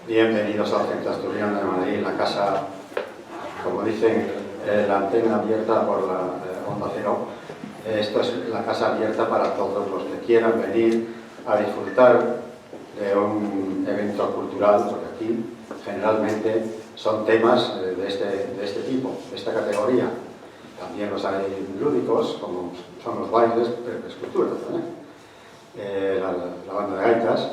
Bienvenidos al Centro Asturiano de Madrid, la casa, como dicen, la antena abierta por la Onda Cero. Esto es la casa abierta para todos los que quieran venir a disfrutar de un evento cultural, porque aquí generalmente son temas de este tipo, de esta categoría. También los hay lúdicos, como son los bailes, pero esculturas también. La banda de gaitas.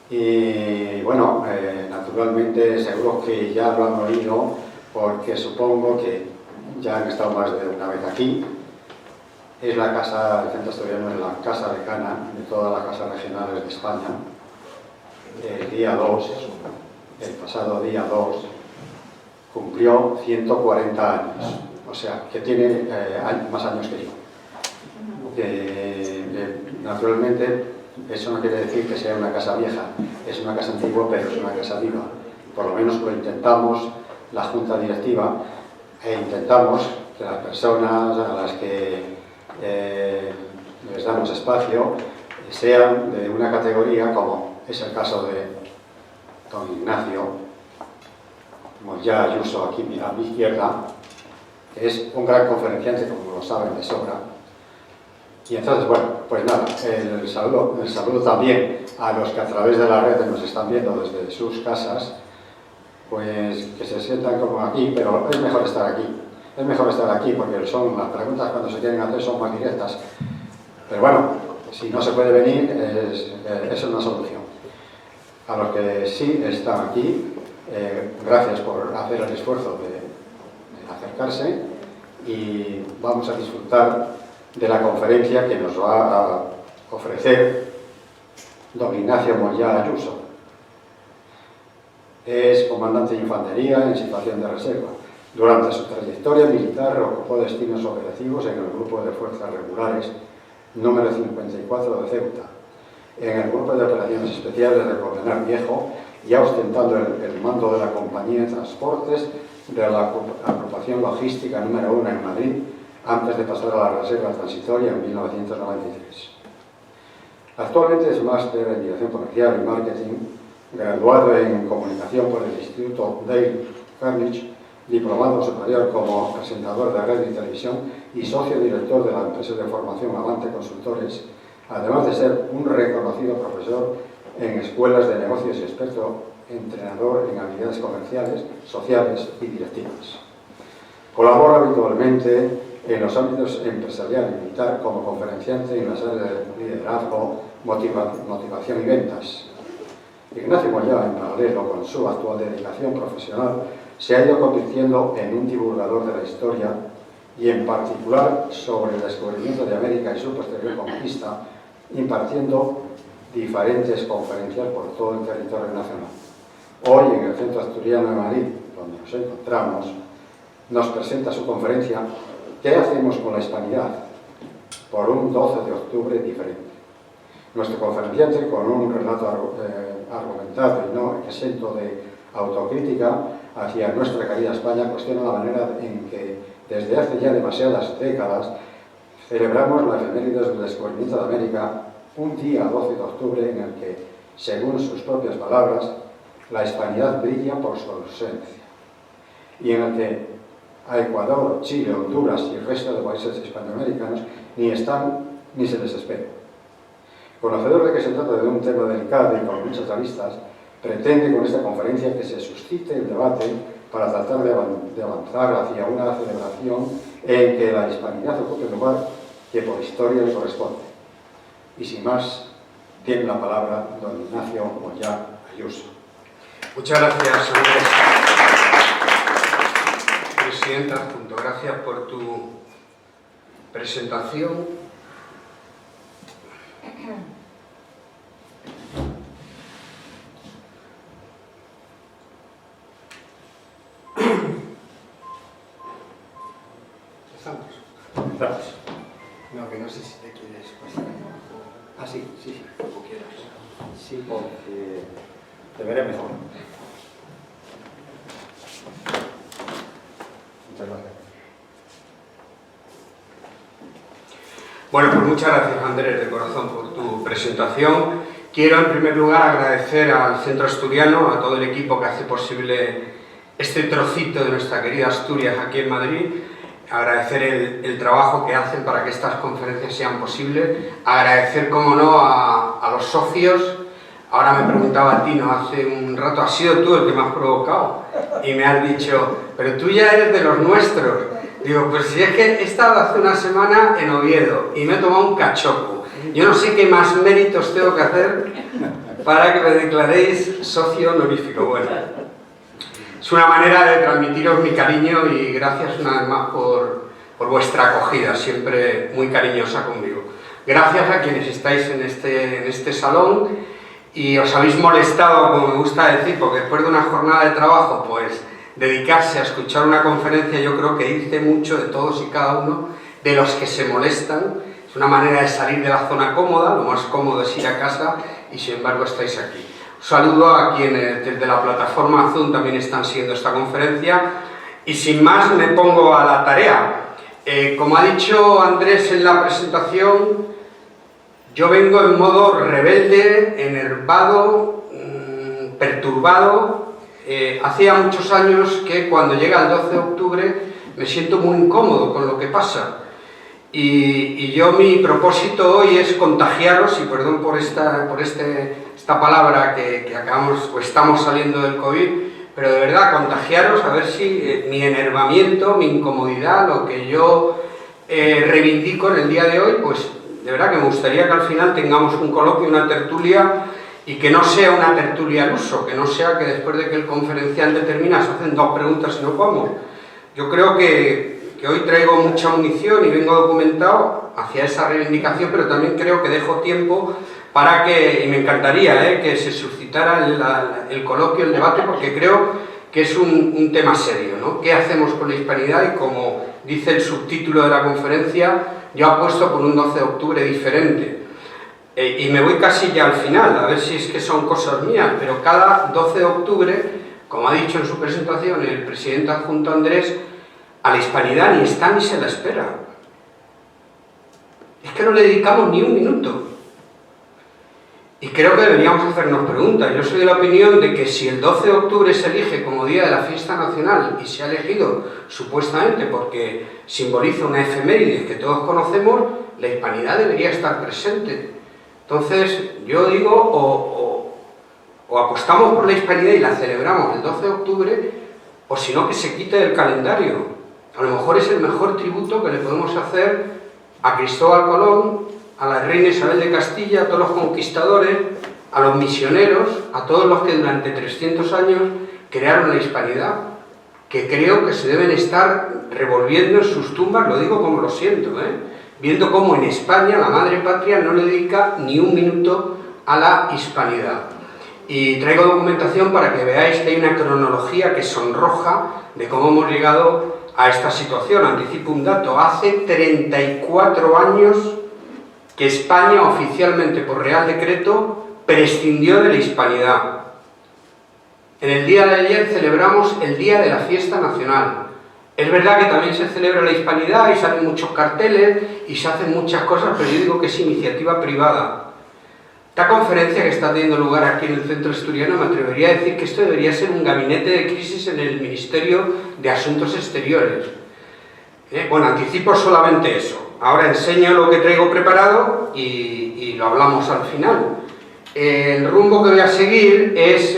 Y bueno, naturalmente seguro que ya lo han oído, porque supongo que ya han estado más de una vez aquí. Es la casa, el Centro Asturiano es la casa decana de todas las casas regionales de España. El día 2, el pasado día 2, cumplió 140 años, o sea, que tiene más años que yo. Naturalmente, eso no quiere decir que sea una casa vieja, es una casa antigua, pero es una casa viva. Por lo menos lo intentamos, la Junta Directiva, e intentamos que las personas a las que les damos espacio sean de una categoría, como es el caso de don Ignacio Moyá Ayuso, aquí a mi izquierda, que es un gran conferenciante, como lo saben de sobra. Y entonces, bueno, pues nada, el saludo también a los que a través de la red nos están viendo desde sus casas, pues que se sientan como aquí, pero es mejor estar aquí. Es mejor estar aquí porque las preguntas cuando se quieren hacer son más directas. Pero bueno, si no se puede venir, es una solución. A los que sí están aquí, gracias por hacer el esfuerzo de acercarse, y vamos a disfrutar de la conferencia que nos va a ofrecer don Ignacio Moyá Ayuso. Es comandante de infantería en situación de reserva. Durante su trayectoria militar ocupó destinos operativos en el Grupo de Fuerzas Regulares número 54 de Ceuta, en el Grupo de Operaciones Especiales de Porvenir Viejo, ya ostentando el mando de la Compañía de Transportes de la Agrupación Logística número 1 en Madrid, antes de pasar a la reserva transitoria en 1993. Actualmente es máster en Dirección Comercial y Marketing, graduado en Comunicación por el Instituto Dale Carnegie, diplomado superior como presentador de radio y televisión y socio director de la empresa de formación Avante Consultores, además de ser un reconocido profesor en escuelas de negocios y experto entrenador en habilidades comerciales, sociales y directivas. Colabora habitualmente en los ámbitos empresarial y militar como conferenciante en las áreas de liderazgo, motivación y ventas. Ignacio Moyá, en paralelo con su actual dedicación profesional, se ha ido convirtiendo en un divulgador de la historia y en particular sobre el descubrimiento de América y su posterior conquista, impartiendo diferentes conferencias por todo el territorio nacional. Hoy, en el Centro Asturiano de Madrid, donde nos encontramos, nos presenta su conferencia ¿Qué hacemos con la hispanidad?, por un 12 de octubre diferente. Nuestro conferenciante, con un relato argumentado y no exento de autocrítica hacia nuestra querida España, cuestiona la manera en que, desde hace ya demasiadas décadas, celebramos la efemérides del descubrimiento de América, un día 12 de octubre en el que, según sus propias palabras, la hispanidad brilla por su ausencia, y en el que a Ecuador, Chile, Honduras y el resto de países hispanoamericanos ni están ni se les espera. Conocedor de que se trata de un tema delicado y con muchas aristas, pretende con esta conferencia que se suscite el debate para tratar de avanzar hacia una celebración en que la hispanidad ocupe el lugar que por historia le corresponde. Y sin más, tiene la palabra don Ignacio Moyá Ayuso. Muchas gracias, Andrés. Presidenta, gracias por tu presentación. Empezamos. No, que no sé si te quieres pasar. Ah, sí, Como quieras. sí, porque te veré mejor. Muchas gracias. Bueno, pues muchas gracias, Andrés, de corazón, por tu presentación. Quiero en primer lugar agradecer al Centro Asturiano, a todo el equipo que hace posible este trocito de nuestra querida Asturias aquí en Madrid, agradecer el trabajo que hacen para que estas conferencias sean posibles, agradecer, como no, a los socios. Ahora me preguntaba a ti, ¿no? Hace un rato, ¿has sido tú el que me has provocado? Y me has dicho, pero tú ya eres de los nuestros. Digo, pues si es que he estado hace una semana en Oviedo y me he tomado un cachopo. Yo no sé qué más méritos tengo que hacer para que me declaréis socio honorífico. Bueno, es una manera de transmitiros mi cariño y gracias una vez más por vuestra acogida, siempre muy cariñosa conmigo. Gracias a quienes estáis en este salón y os habéis molestado, como me gusta decir, porque después de una jornada de trabajo, pues dedicarse a escuchar una conferencia yo creo que dice mucho de todos y cada uno de los que se molestan. Es una manera de salir de la zona cómoda, lo más cómodo es ir a casa y sin embargo estáis aquí. Os saludo a quienes desde la plataforma Zoom también están siguiendo esta conferencia y sin más me pongo a la tarea. Como ha dicho Andrés en la presentación, yo vengo en modo rebelde, enervado, perturbado. Hacía muchos años que cuando llega el 12 de octubre me siento muy incómodo con lo que pasa. Y yo mi propósito hoy es contagiaros, y perdón por esta palabra que acabamos o estamos saliendo del COVID, pero de verdad contagiaros a ver si mi enervamiento, mi incomodidad, lo que yo reivindico en el día de hoy, pues de verdad que me gustaría que al final tengamos un coloquio, una tertulia, y que no sea una tertulia al uso, que no sea que después de que el conferenciante termina se hacen dos preguntas y nos vamos. Yo creo que hoy traigo mucha munición y vengo documentado hacia esa reivindicación, pero también creo que dejo tiempo para que, y me encantaría que se suscitara el coloquio, el debate, porque creo que es un tema serio, ¿no? ¿Qué hacemos con la hispanidad? Y como dice el subtítulo de la conferencia, yo apuesto por un 12 de octubre diferente. Y me voy casi ya al final, a ver si es que son cosas mías, pero cada 12 de octubre, como ha dicho en su presentación el presidente adjunto Andrés, a la hispanidad ni está ni se la espera. Es que no le dedicamos ni un minuto. Y creo que deberíamos hacernos preguntas. Yo soy de la opinión de que si el 12 de octubre se elige como día de la fiesta nacional y se ha elegido supuestamente porque simboliza una efeméride que todos conocemos, la hispanidad debería estar presente. Entonces, yo digo, o apostamos por la hispanidad y la celebramos el 12 de octubre, o si no, que se quite del calendario. A lo mejor es el mejor tributo que le podemos hacer a Cristóbal Colón, a la reina Isabel de Castilla, a todos los conquistadores, a los misioneros, a todos los que durante 300 años crearon la hispanidad, que creo que se deben estar revolviendo en sus tumbas, lo digo como lo siento, viendo cómo en España la madre patria no le dedica ni un minuto a la hispanidad. Y traigo documentación para que veáis que hay una cronología que sonroja de cómo hemos llegado a esta situación. Anticipo un dato: hace 34 años que España oficialmente por Real Decreto prescindió de la hispanidad. En el día de ayer celebramos el Día de la Fiesta Nacional. Es verdad que también se celebra la hispanidad y salen muchos carteles y se hacen muchas cosas, pero yo digo que es iniciativa privada. Esta conferencia que está teniendo lugar aquí en el Centro Asturiano, me atrevería a decir que esto debería ser un gabinete de crisis en el Ministerio de Asuntos Exteriores. Bueno, anticipo solamente eso. Ahora enseño lo que traigo preparado y lo hablamos al final. El rumbo que voy a seguir es,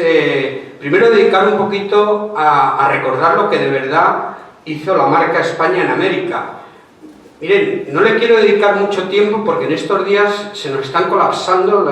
primero, dedicar un poquito a recordar lo que de verdad hizo la marca España en América. Miren, no le quiero dedicar mucho tiempo porque en estos días se nos están colapsando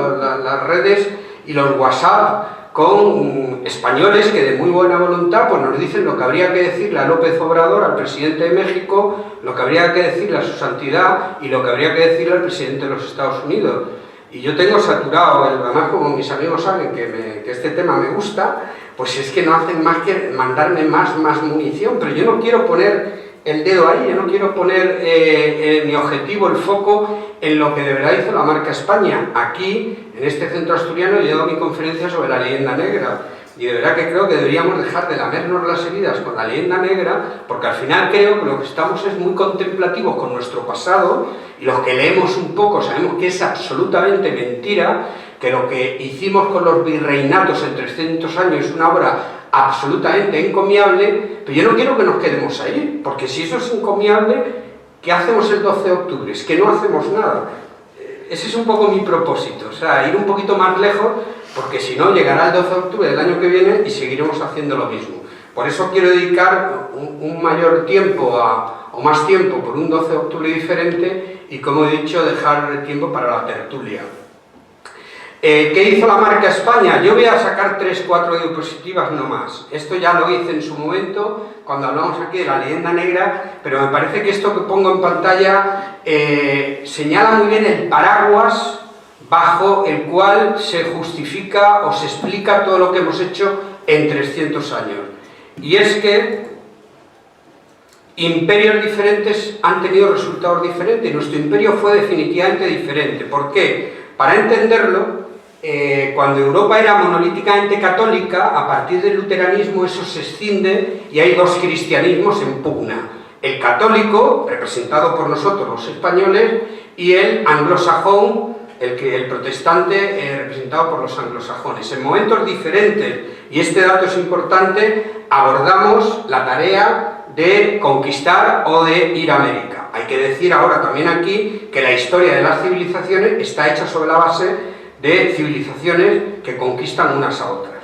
las redes y los WhatsApp con españoles que de muy buena voluntad pues nos dicen lo que habría que decirle a López Obrador, al presidente de México, lo que habría que decirle a su santidad y lo que habría que decirle al presidente de los Estados Unidos. Y yo tengo saturado, además como mis amigos saben que este tema me gusta, pues es que no hacen más que mandarme más munición, pero yo no quiero poner el dedo ahí, yo no quiero poner mi objetivo, el foco, en lo que de verdad hizo la marca España. Aquí, en este Centro Asturiano, he dado mi conferencia sobre la leyenda negra. Y de verdad que creo que deberíamos dejar de lamernos las heridas con la leyenda negra, porque al final creo que lo que estamos es muy contemplativos con nuestro pasado, y los que leemos un poco sabemos que es absolutamente mentira, que lo que hicimos con los virreinatos en 300 años es una obra absolutamente encomiable, pero yo no quiero que nos quedemos ahí, porque si eso es encomiable, ¿qué hacemos el 12 de octubre? Es que no hacemos nada. Ese es un poco mi propósito, o sea, ir un poquito más lejos, porque si no, llegará el 12 de octubre del año que viene y seguiremos haciendo lo mismo. Por eso quiero dedicar un mayor tiempo o más tiempo por un 12 de octubre diferente y, como he dicho, dejar tiempo para la tertulia. ¿Qué hizo la marca España? Yo voy a sacar 3-4 diapositivas no más. Esto ya lo hice en su momento, cuando hablamos aquí de la leyenda negra, pero me parece que esto que pongo en pantalla señala muy bien el paraguas bajo el cual se justifica o se explica todo lo que hemos hecho en 300 años. Y es que imperios diferentes han tenido resultados diferentes. Nuestro imperio fue definitivamente diferente. ¿Por qué? Para entenderlo, cuando Europa era monolíticamente católica, a partir del luteranismo eso se escinde y hay dos cristianismos en pugna. El católico, representado por nosotros los españoles, y el anglosajón, el protestante, representado por los anglosajones. En momentos diferentes, y este dato es importante, abordamos la tarea de conquistar o de ir a América. Hay que decir ahora también aquí que la historia de las civilizaciones está hecha sobre la base de civilizaciones que conquistan unas a otras.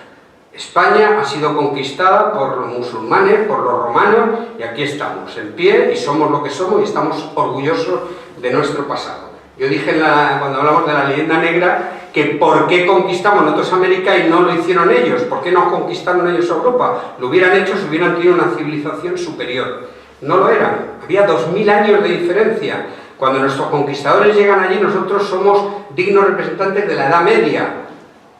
España ha sido conquistada por los musulmanes, por los romanos, y aquí estamos, en pie, y somos lo que somos, y estamos orgullosos de nuestro pasado. Yo dije cuando hablamos de la leyenda negra que ¿por qué conquistamos nosotros América y no lo hicieron ellos? ¿Por qué no conquistaron ellos Europa? Lo hubieran hecho si hubieran tenido una civilización superior. No lo eran. Había 2000 años de diferencia. Cuando nuestros conquistadores llegan allí, nosotros somos dignos representantes de la Edad Media.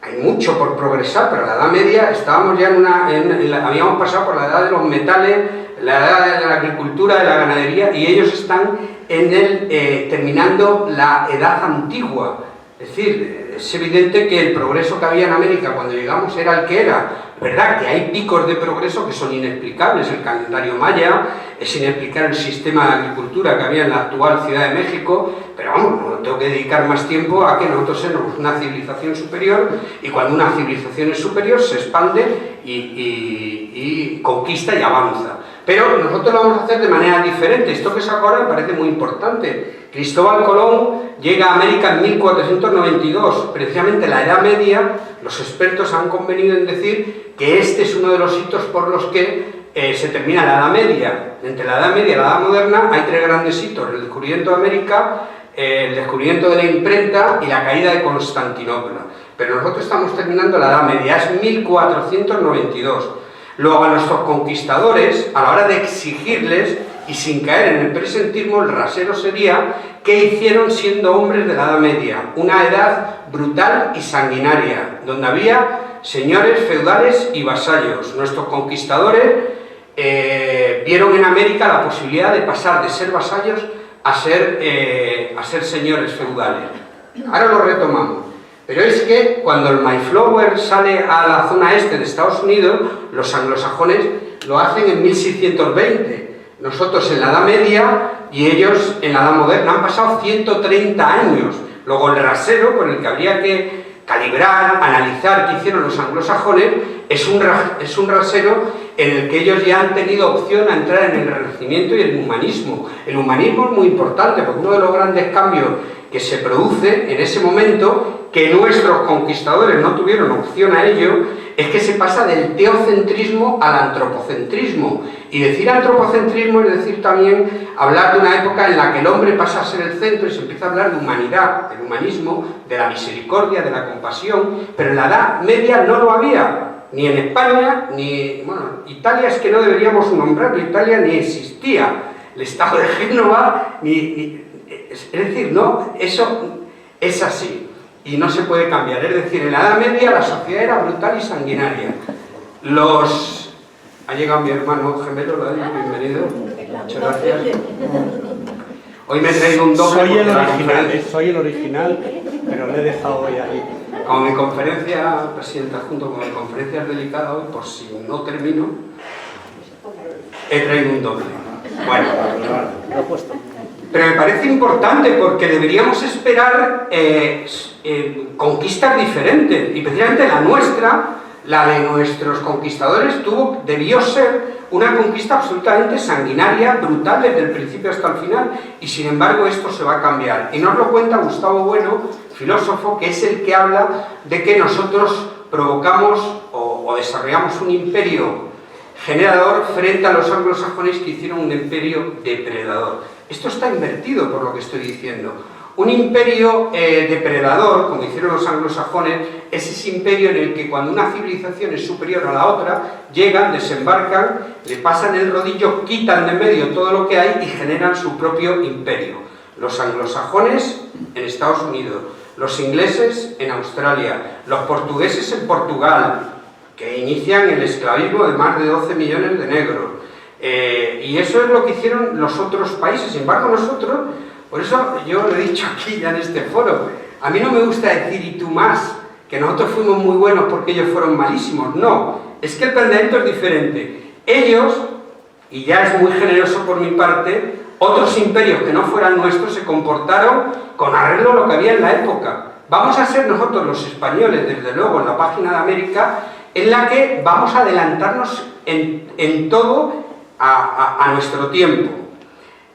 Hay mucho por progresar, pero en la Edad Media estábamos ya habíamos pasado por la edad de los metales, la edad de la agricultura, de la ganadería, y ellos están terminando la edad antigua. Es decir, es evidente que el progreso que había en América cuando llegamos era el que era. ¿Verdad? Que hay picos de progreso que son inexplicables. El calendario maya, es inexplicable el sistema de agricultura que había en la actual Ciudad de México, pero vamos, no tengo que dedicar más tiempo a que nosotros somos una civilización superior, y cuando una civilización es superior se expande y conquista y avanza. Pero nosotros lo vamos a hacer de manera diferente. Esto que saco ahora me parece muy importante. Cristóbal Colón llega a América en 1492, precisamente la Edad Media. Los expertos han convenido en decir que este es uno de los hitos por los que se termina la Edad Media. Entre la Edad Media y la Edad Moderna hay 3 grandes hitos: el descubrimiento de América, el descubrimiento de la imprenta y la caída de Constantinopla. Pero nosotros estamos terminando la Edad Media, es 1492. Luego a nuestros conquistadores, a la hora de exigirles, y sin caer en el presentismo, el rasero sería ¿qué hicieron siendo hombres de la Edad Media? Una edad brutal y sanguinaria, donde había señores feudales y vasallos. Nuestros conquistadores vieron en América la posibilidad de pasar de ser vasallos a ser señores feudales. Ahora lo retomamos. Pero es que cuando el Mayflower sale a la zona este de Estados Unidos, los anglosajones lo hacen en 1620. Nosotros en la Edad Media y ellos en la Edad Moderna. Han pasado 130 años. Luego el rasero, con el que habría que calibrar, analizar qué hicieron los anglosajones, es un rasero en el que ellos ya han tenido opción a entrar en el Renacimiento y el humanismo. El humanismo es muy importante porque uno de los grandes cambios que se produce en ese momento, que nuestros conquistadores no tuvieron opción a ello, es que se pasa del teocentrismo al antropocentrismo. Y decir antropocentrismo es decir también hablar de una época en la que el hombre pasa a ser el centro y se empieza a hablar de humanidad, del humanismo, de la misericordia, de la compasión. Pero en la Edad Media no lo había, ni en España, ni... Bueno, Italia es que no deberíamos nombrarlo, Italia ni existía. El Estado de Génova, es decir, no, eso es así. Y no se puede cambiar. Es decir, en la Edad Media la sociedad era brutal y sanguinaria. Ha llegado mi hermano gemelo, bienvenido. Muchas gracias. Hoy me he traído un doble. Soy el original, pero le he dejado hoy ahí. Como mi conferencia, presidenta, junto con mi conferencia es delicada hoy, por si no termino, he traído un doble. Bueno, pero me parece importante porque deberíamos esperar conquistas diferentes, y precisamente la nuestra, la de nuestros conquistadores, debió ser una conquista absolutamente sanguinaria, brutal desde el principio hasta el final, y sin embargo esto se va a cambiar. Y nos lo cuenta Gustavo Bueno, filósofo, que es el que habla de que nosotros provocamos o desarrollamos un imperio generador frente a los anglosajones que hicieron un imperio depredador. Esto está invertido por lo que estoy diciendo. Un imperio depredador, como hicieron los anglosajones, es ese imperio en el que cuando una civilización es superior a la otra, llegan, desembarcan, le pasan el rodillo, quitan de medio todo lo que hay y generan su propio imperio. Los anglosajones en Estados Unidos, los ingleses en Australia, los portugueses en Portugal, que inician el esclavismo de más de 12 millones de negros. Y eso es lo que hicieron los otros países. Sin embargo, nosotros, por eso yo lo he dicho aquí ya en este foro, a mí no me gusta decir y tú más, que nosotros fuimos muy buenos porque ellos fueron malísimos. No, es que el planteamiento es diferente. Ellos, y ya es muy generoso por mi parte, otros imperios que no fueran nuestros se comportaron con arreglo a lo que había en la época. Vamos a ser nosotros los españoles, desde luego, en la página de América, en la que vamos a adelantarnos en todo a nuestro tiempo.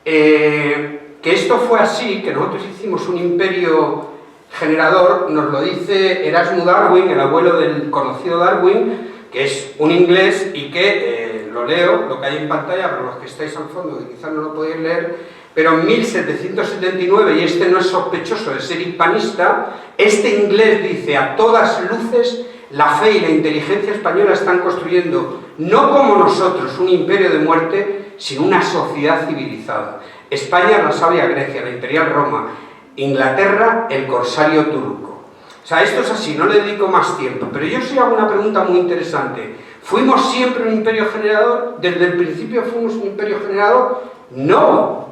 Que esto fue así, que nosotros hicimos un imperio generador, nos lo dice Erasmus Darwin, el abuelo del conocido Darwin, que es un inglés y que, lo leo, lo que hay en pantalla, para los que estáis al fondo, que quizás no lo podéis leer, pero en 1779, y este no es sospechoso de ser hispanista, este inglés dice: a todas luces, la fe y la inteligencia española están construyendo, no como nosotros, un imperio de muerte, sino una sociedad civilizada. España, la sabia Grecia, la imperial Roma; Inglaterra, el corsario turco. O sea, esto es así, no le dedico más tiempo, pero yo sí hago una pregunta muy interesante. ¿Fuimos siempre un imperio generador? ¿Desde el principio fuimos un imperio generador? No.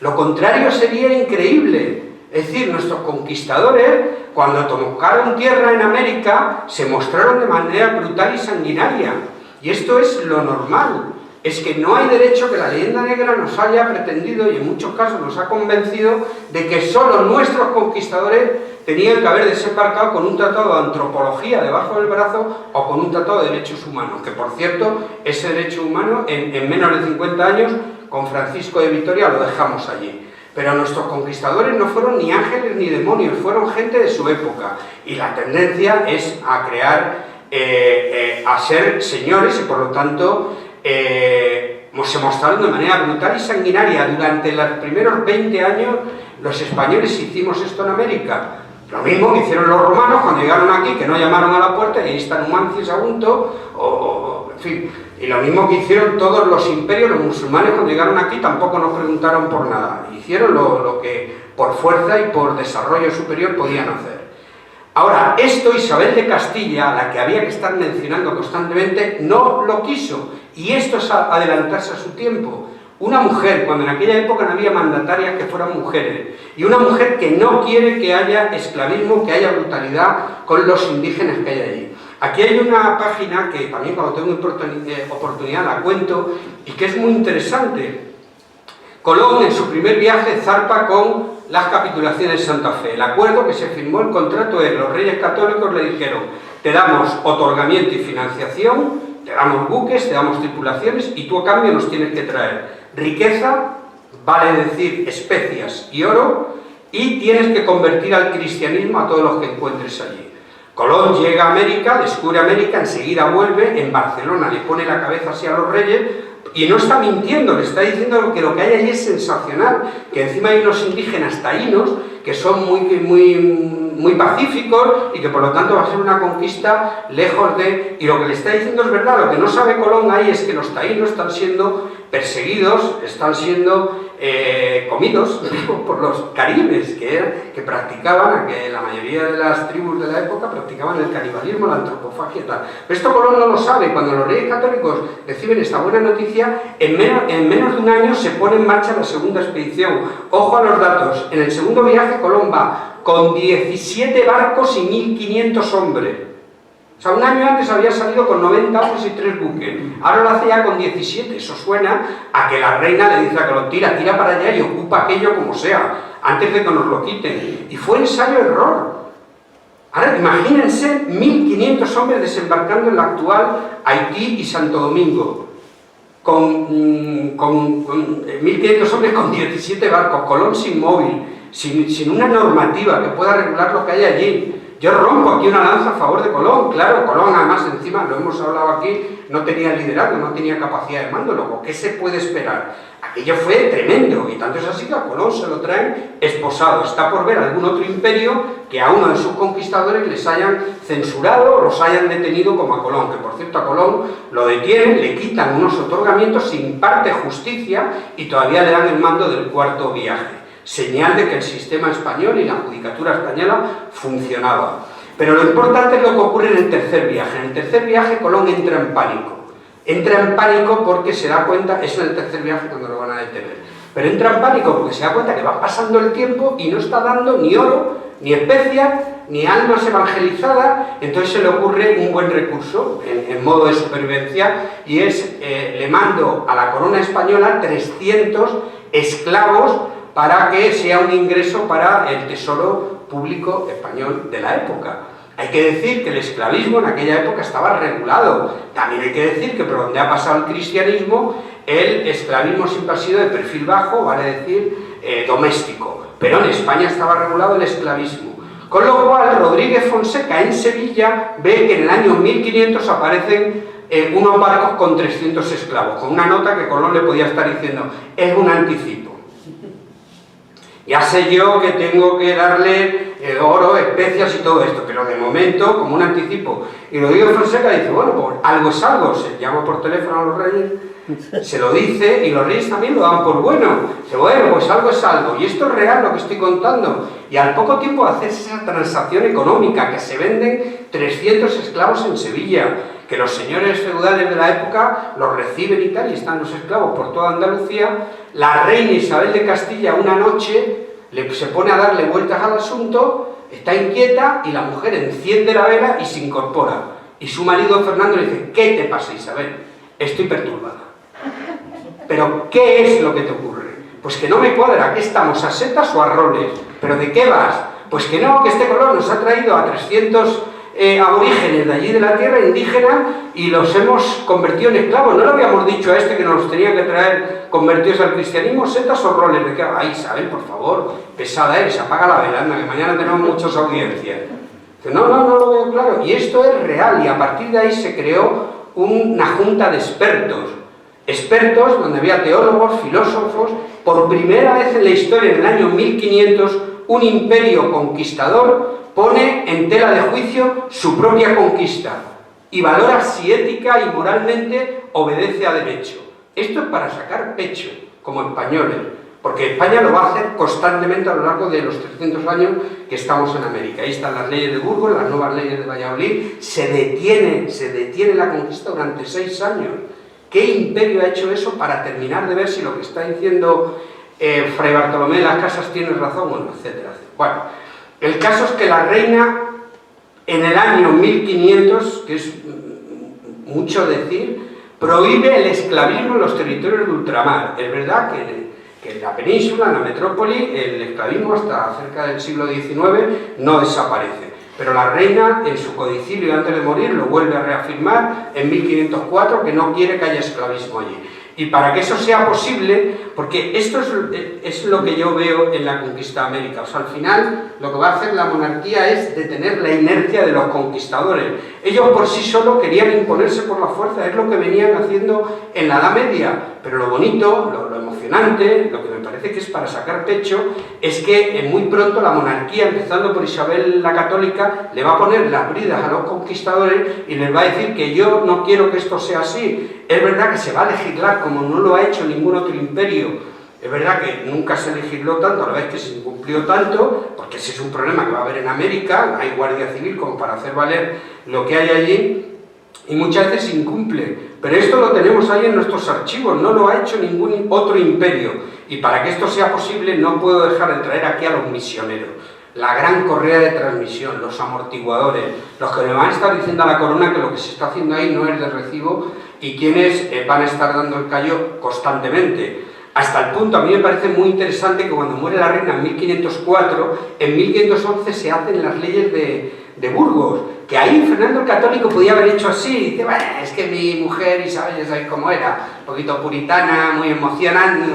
Lo contrario sería increíble. Es decir, nuestros conquistadores, cuando tomaron tierra en América, se mostraron de manera brutal y sanguinaria. Y esto es lo normal. Es que no hay derecho que la leyenda negra nos haya pretendido, y en muchos casos nos ha convencido, de que solo nuestros conquistadores tenían que haber desembarcado con un tratado de antropología debajo del brazo o con un tratado de derechos humanos, que por cierto, ese derecho humano en menos de 50 años, con Francisco de Vitoria, lo dejamos allí. Pero nuestros conquistadores no fueron ni ángeles ni demonios, fueron gente de su época, y la tendencia es a crear, a ser señores, y por lo tanto se mostraron de manera brutal y sanguinaria. Durante los primeros 20 años los españoles hicimos esto en América. Lo mismo que hicieron los romanos cuando llegaron aquí, que no llamaron a la puerta y ahí está Numancia Sagunto, en fin. Y lo mismo que hicieron todos los imperios, los musulmanes cuando llegaron aquí tampoco nos preguntaron por nada. Hicieron lo que por fuerza y por desarrollo superior podían hacer. Ahora, esto Isabel de Castilla, a la que había que estar mencionando constantemente, no lo quiso. Y esto es adelantarse a su tiempo. Una mujer, cuando en aquella época no había mandatarias que fueran mujeres, y una mujer que no quiere que haya esclavismo, que haya brutalidad con los indígenas que hay allí. Aquí hay una página que también cuando tengo oportunidad la cuento, y que es muy interesante. Colón en su primer viaje zarpa con las capitulaciones de Santa Fe. El acuerdo que se firmó, el contrato es: los reyes católicos le dijeron: te damos otorgamiento y financiación, te damos buques, te damos tripulaciones, y tú a cambio nos tienes que traer riqueza, vale decir especias y oro, y tienes que convertir al cristianismo a todos los que encuentres allí. Colón llega a América, descubre América, enseguida vuelve, en Barcelona le pone la cabeza así a los reyes, y no está mintiendo, le está diciendo que lo que hay allí es sensacional, que encima hay unos indígenas taínos que son muy pacíficos y que por lo tanto va a ser una conquista lejos de... Y lo que le está diciendo es verdad. Lo que no sabe Colón ahí es que los taínos están siendo perseguidos, están siendo comidos por los caribes que practicaban, que la mayoría de las tribus de la época practicaban el canibalismo, la antropofagia y tal. Pero esto Colón no lo sabe. Cuando los reyes católicos reciben esta buena noticia, en menos de un año se pone en marcha la segunda expedición. Ojo a los datos. En el segundo viaje Colón va con 17 barcos y 1.500 hombres. O sea, un año antes había salido con 90 hombres y 3 buques. Ahora lo hace ya con 17. Eso suena a que la reina le dice a Colón, tira para allá y ocupa aquello como sea, antes de que nos lo quiten. Y fue ensayo-error. Ahora, imagínense 1.500 hombres desembarcando en la actual Haití y Santo Domingo. Con 1.500 hombres con 17 barcos, Colón sin móvil, sin una normativa que pueda regular lo que hay allí. Yo rompo aquí una lanza a favor de Colón. Claro, Colón además encima, lo hemos hablado aquí, no tenía liderazgo, no tenía capacidad de mando. Luego, ¿qué se puede esperar? Aquello fue tremendo, y tanto es así que a Colón se lo traen esposado. Está por ver algún otro imperio que a uno de sus conquistadores les hayan censurado o los hayan detenido como a Colón, que por cierto a Colón lo detienen, le quitan unos otorgamientos, se imparte justicia y todavía le dan el mando del cuarto viaje. Señal de que el sistema español y la judicatura española funcionaba. Pero lo importante es lo que ocurre en el tercer viaje. En el tercer viaje Colón entra en pánico. Entra en pánico porque se da cuenta, es en el tercer viaje cuando lo van a detener, pero entra en pánico porque se da cuenta que va pasando el tiempo y no está dando ni oro, ni especias, ni almas evangelizadas. Entonces se le ocurre un buen recurso en modo de supervivencia, y es, le mando a la corona española 300 esclavos para que sea un ingreso para el tesoro público español de la época. Hay que decir que el esclavismo en aquella época estaba regulado. También hay que decir que por donde ha pasado el cristianismo, el esclavismo siempre ha sido de perfil bajo, vale decir, doméstico. Pero en España estaba regulado el esclavismo. Con lo cual, Rodríguez Fonseca en Sevilla ve que en el año 1500 aparecen unos barcos con 300 esclavos, con una nota que Colón le podía estar diciendo, es un anticipo. Ya sé yo que tengo que darle oro, especias y todo esto, pero de momento, como un anticipo. Y Rodríguez Fonseca dice, bueno, pues algo es algo. Se llama por teléfono a los reyes, se lo dice, y los reyes también lo dan por bueno. Dice, bueno, pues algo es algo. Y esto es real lo que estoy contando. Y al poco tiempo hacerse esa transacción económica, que se venden 300 esclavos en Sevilla, que los señores feudales de la época los reciben y tal, y están los esclavos por toda Andalucía. La reina Isabel de Castilla una noche se pone a darle vueltas al asunto, está inquieta, y la mujer enciende la vela y se incorpora. Y su marido Fernando le dice, ¿qué te pasa, Isabel? Estoy perturbada. ¿Pero qué es lo que te ocurre? Pues que no me cuadra, ¿qué estamos, a setas o a roles? ¿Pero de qué vas? Pues que no, que este Colón nos ha traído a 300 aborígenes de allí de la tierra, indígenas, y los hemos convertido en esclavos. ¿No le habíamos dicho a este que nos tenía que traer convertidos al cristianismo, setas o roles? ¿De qué? Ay, Isabel, por favor, pesada eres, apaga la vela, anda, que mañana tenemos muchas audiencias. No lo veo claro. Y esto es real, y a partir de ahí se creó una junta de expertos donde había teólogos, filósofos. Por primera vez en la historia, en el año 1500, un imperio conquistador pone en tela de juicio su propia conquista y valora si ética y moralmente obedece a derecho. Esto es para sacar pecho, como españoles, porque España lo va a hacer constantemente a lo largo de los 300 años que estamos en América. Ahí están las leyes de Burgos, las nuevas leyes de Valladolid. Se detiene la conquista durante 6 años. ¿Qué imperio ha hecho eso para terminar de ver si lo que está diciendo Fray Bartolomé de las Casas tiene razón? Bueno, etcétera, etcétera. Bueno, el caso es que la reina, en el año 1500, que es mucho decir, prohíbe el esclavismo en los territorios de ultramar. Es verdad que en la península, en la metrópoli, el esclavismo hasta cerca del siglo XIX no desaparece. Pero la reina, en su codicilio antes de morir, lo vuelve a reafirmar en 1504, que no quiere que haya esclavismo allí. Y para que eso sea posible, porque esto es lo que yo veo en la conquista de América, o sea, al final lo que va a hacer la monarquía es detener la inercia de los conquistadores. Ellos por sí solos querían imponerse por la fuerza, es lo que venían haciendo en la Edad Media, pero lo bonito, lo emocionante, lo que me parece que es para sacar pecho, es que muy pronto la monarquía, empezando por Isabel la Católica, le va a poner las bridas a los conquistadores y les va a decir que yo no quiero que esto sea así. Es verdad que se va a legislar como no lo ha hecho ningún otro imperio. Es verdad que nunca se legisló tanto, a la vez que se incumplió tanto, porque ese es un problema que va a haber en América, no hay guardia civil como para hacer valer lo que hay allí, y muchas veces se incumple. Pero esto lo tenemos ahí en nuestros archivos, no lo ha hecho ningún otro imperio. Y para que esto sea posible no puedo dejar de traer aquí a los misioneros. la gran correa de transmisión, los amortiguadores, los que le van a estar diciendo a la corona que lo que se está haciendo ahí no es de recibo y quienes van a estar dando el callo constantemente. Hasta el punto, a mí me parece muy interesante que cuando muere la reina en 1504, en 1511 se hacen las leyes de Burgos, que ahí Fernando el Católico podía haber hecho así, dice, bueno, es que mi mujer Isabel, ya sabéis cómo era, un poquito puritana, muy emocionante,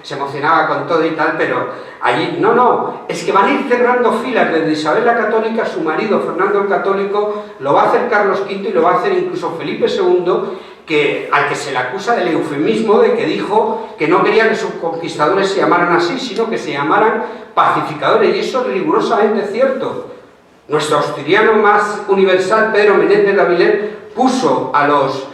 se emocionaba con todo y tal, pero allí, no, es que van a ir cerrando filas desde Isabel la Católica, su marido Fernando el Católico, lo va a hacer Carlos V y lo va a hacer incluso Felipe II, al que se le acusa del eufemismo de que dijo que no quería que sus conquistadores se llamaran así, sino que se llamaran pacificadores, y eso es rigurosamente cierto. Nuestro asturiano más universal, Pedro Menéndez de Avilés, puso a los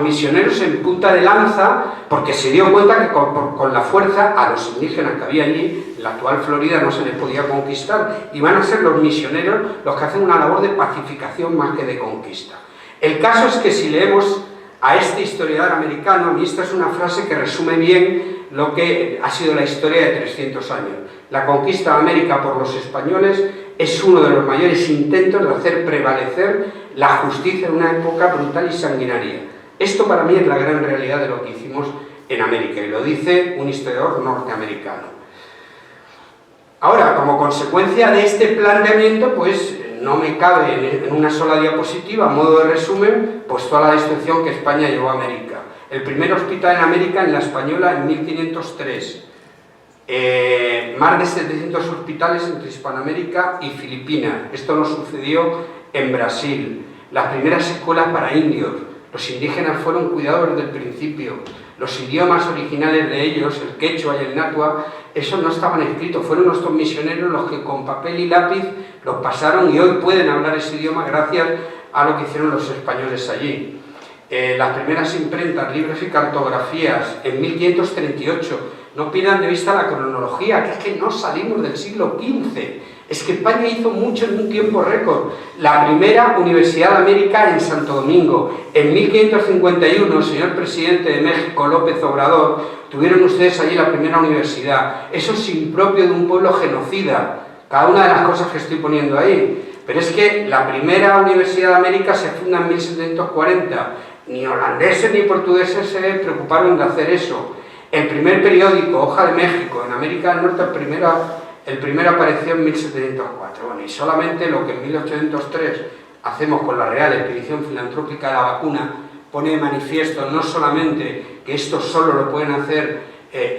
misioneros en punta de lanza porque se dio cuenta que con la fuerza a los indígenas que había allí, en la actual Florida, no se les podía conquistar, y van a ser los misioneros los que hacen una labor de pacificación más que de conquista. El caso es que si leemos a este historiador americano, a mí esta es una frase que resume bien lo que ha sido la historia de 300 años. La conquista de América por los españoles es uno de los mayores intentos de hacer prevalecer la justicia en una época brutal y sanguinaria. Esto para mí es la gran realidad de lo que hicimos en América, y lo dice un historiador norteamericano. Ahora, como consecuencia de este planteamiento, pues no me cabe en una sola diapositiva, a modo de resumen, pues toda la destrucción que España llevó a América. El primer hospital en América, en la Española, en 1503. Más de 700 hospitales entre Hispanoamérica y Filipinas. Esto nos sucedió en Brasil. Las primeras escuelas para indios. Los indígenas fueron cuidados desde el principio. Los idiomas originales de ellos, el quechua y el náhuatl, esos no estaban escritos. Fueron nuestros misioneros los que con papel y lápiz los pasaron, y hoy pueden hablar ese idioma gracias a lo que hicieron los españoles allí. Las primeras imprentas, libros y cartografías en 1538. No pierdan de vista la cronología, que es que no salimos del siglo XV. Es que España hizo mucho en un tiempo récord. La primera Universidad de América en Santo Domingo. En 1551, señor presidente de México, López Obrador, tuvieron ustedes allí la primera universidad. Eso es impropio de un pueblo genocida. Cada una de las cosas que estoy poniendo ahí. Pero es que la primera Universidad de América se funda en 1740. Ni holandeses ni portugueses se preocuparon de hacer eso. El primer periódico, Hoja de México, en América del Norte, el primero apareció en 1704. Bueno, y solamente lo que en 1803 hacemos con la Real Expedición Filantrópica de la Vacuna pone de manifiesto no solamente que esto solo lo pueden hacer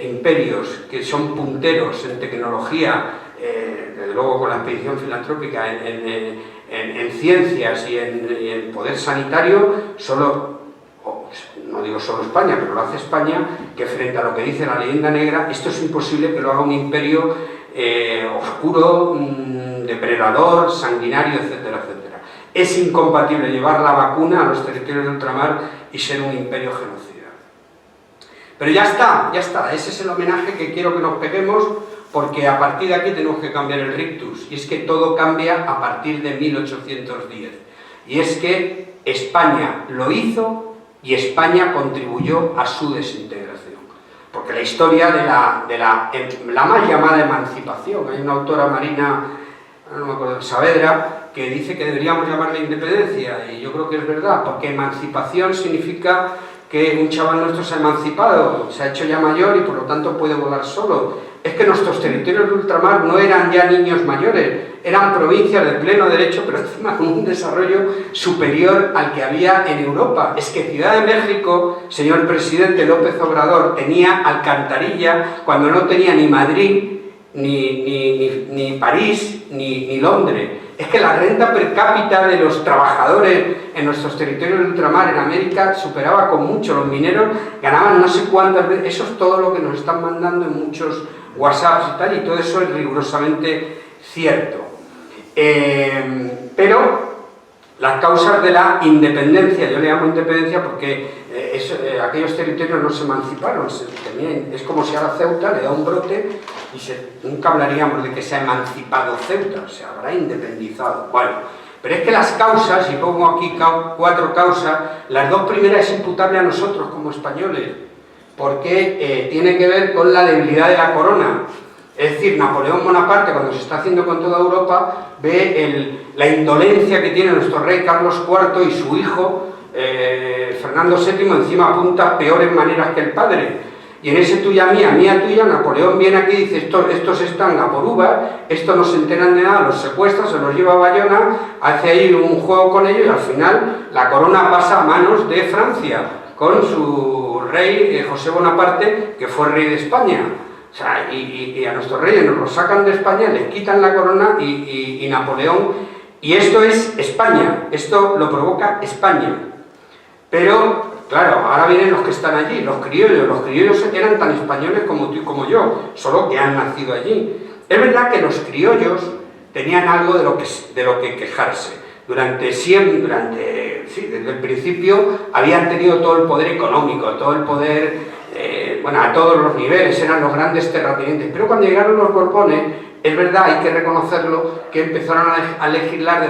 imperios que son punteros en tecnología, desde luego con la Expedición Filantrópica en ciencias y en poder sanitario, no digo solo España, pero lo hace España, que frente a lo que dice la leyenda negra, esto es imposible que lo haga un imperio oscuro, depredador, sanguinario, etcétera, etcétera. Es incompatible llevar la vacuna a los territorios de ultramar y ser un imperio genocida. Pero ya está, ese es el homenaje que quiero que nos peguemos, porque a partir de aquí tenemos que cambiar el rictus, y es que todo cambia a partir de 1810. Y es que España lo hizo y España contribuyó a su desintegración. Porque la historia de la mal llamada emancipación, hay una autora marina, no me acuerdo, Saavedra, que dice que deberíamos llamarla independencia, y yo creo que es verdad, porque emancipación significa que un chaval nuestro se ha emancipado, se ha hecho ya mayor y por lo tanto puede volar solo. Es que nuestros territorios de ultramar no eran ya niños mayores, eran provincias de pleno derecho, pero encima con un desarrollo superior al que había en Europa. Es que Ciudad de México, señor presidente López Obrador, tenía alcantarilla cuando no tenía ni Madrid, ni París, ni Londres. Es que la renta per cápita de los trabajadores en nuestros territorios de ultramar en América superaba con mucho. Los mineros ganaban no sé cuántas veces. Eso es todo lo que nos están mandando en muchos WhatsApps y tal, y todo eso es rigurosamente cierto. Pero las causas de la independencia, yo le llamo independencia porque aquellos territorios no se emanciparon, es como si ahora Ceuta le da un brote y nunca hablaríamos de que se ha emancipado Ceuta, se habrá independizado. Bueno, pero es que las causas, y pongo aquí 4 causas, las 2 primeras es imputable a nosotros como españoles, porque tiene que ver con la debilidad de la corona. Es decir, Napoleón Bonaparte, cuando se está haciendo con toda Europa, ve la indolencia que tiene nuestro rey Carlos IV y su hijo, Fernando VII, encima apunta peores maneras que el padre. Y en ese tuya mía tuya, Napoleón viene aquí y dice, estos están a por uvas, estos no se enteran de nada, los secuestra, se los lleva a Bayona, hace ahí un juego con ellos y al final la corona pasa a manos de Francia, con su rey José Bonaparte, que fue rey de España. O sea, y a nuestros reyes nos los sacan de España, les quitan la corona y Napoleón... Y esto es España, esto lo provoca España. Pero, claro, ahora vienen los que están allí, los criollos eran tan españoles como tú y como yo, solo que han nacido allí. Es verdad que los criollos tenían algo de lo que quejarse. Desde el principio habían tenido todo el poder económico, todo el poder... a todos los niveles, eran los grandes terratenientes, pero cuando llegaron los Borbones, es verdad, hay que reconocerlo, que empezaron a legislar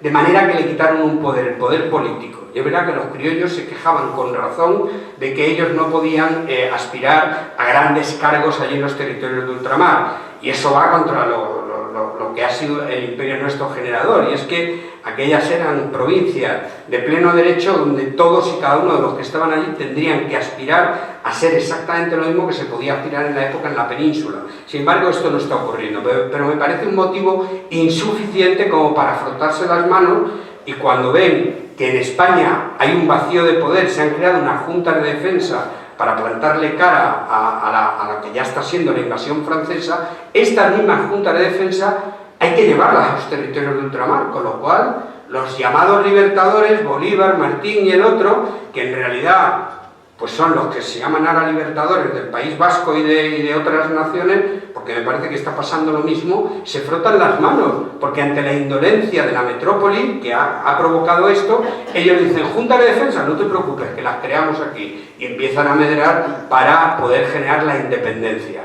de manera que le quitaron el poder político. Y es verdad que los criollos se quejaban con razón de que ellos no podían aspirar a grandes cargos allí en los territorios de ultramar, y eso va contra lo que ha sido el imperio nuestro generador, y es que aquellas eran provincias de pleno derecho donde todos y cada uno de los que estaban allí tendrían que aspirar a ser exactamente lo mismo que se podía aspirar en la época en la península. Sin embargo, esto no está ocurriendo, pero me parece un motivo insuficiente como para frotarse las manos, y cuando ven que en España hay un vacío de poder, se han creado unas juntas de defensa para plantarle cara a la que ya está siendo la invasión francesa, estas mismas juntas de defensa hay que llevarlas a los territorios de ultramar, con lo cual los llamados libertadores, Bolívar, Martín y el otro, que en realidad pues son los que se llaman ahora libertadores del País Vasco y de otras naciones, porque me parece que está pasando lo mismo, se frotan las manos, porque ante la indolencia de la metrópoli que ha provocado esto, ellos dicen, Junta de Defensa, no te preocupes, que las creamos aquí, y empiezan a medrar para poder generar la independencia.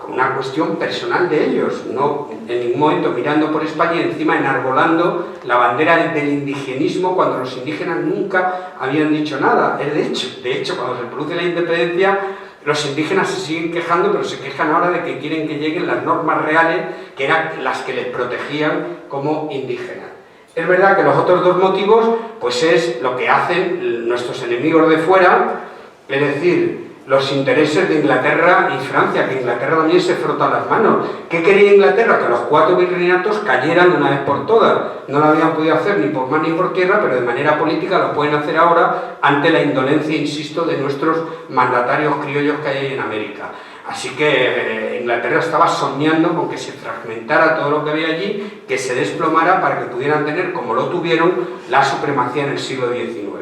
Una cuestión personal de ellos, no en ningún momento mirando por España y encima enarbolando la bandera del indigenismo cuando los indígenas nunca habían dicho nada. De hecho, cuando se produce la independencia, los indígenas se siguen quejando, pero se quejan ahora de que quieren que lleguen las normas reales, que eran las que les protegían como indígenas. Es verdad que los otros dos motivos, pues es lo que hacen nuestros enemigos de fuera, es decir, los intereses de Inglaterra y Francia, que Inglaterra también se frota las manos. ¿Qué quería Inglaterra? Que los 4 virreinatos cayeran de una vez por todas. No lo habían podido hacer ni por mar ni por tierra, pero de manera política lo pueden hacer ahora ante la indolencia, insisto, de nuestros mandatarios criollos que hay en América. Así que Inglaterra estaba soñando con que se fragmentara todo lo que había allí, que se desplomara para que pudieran tener, como lo tuvieron, la supremacía en el siglo XIX.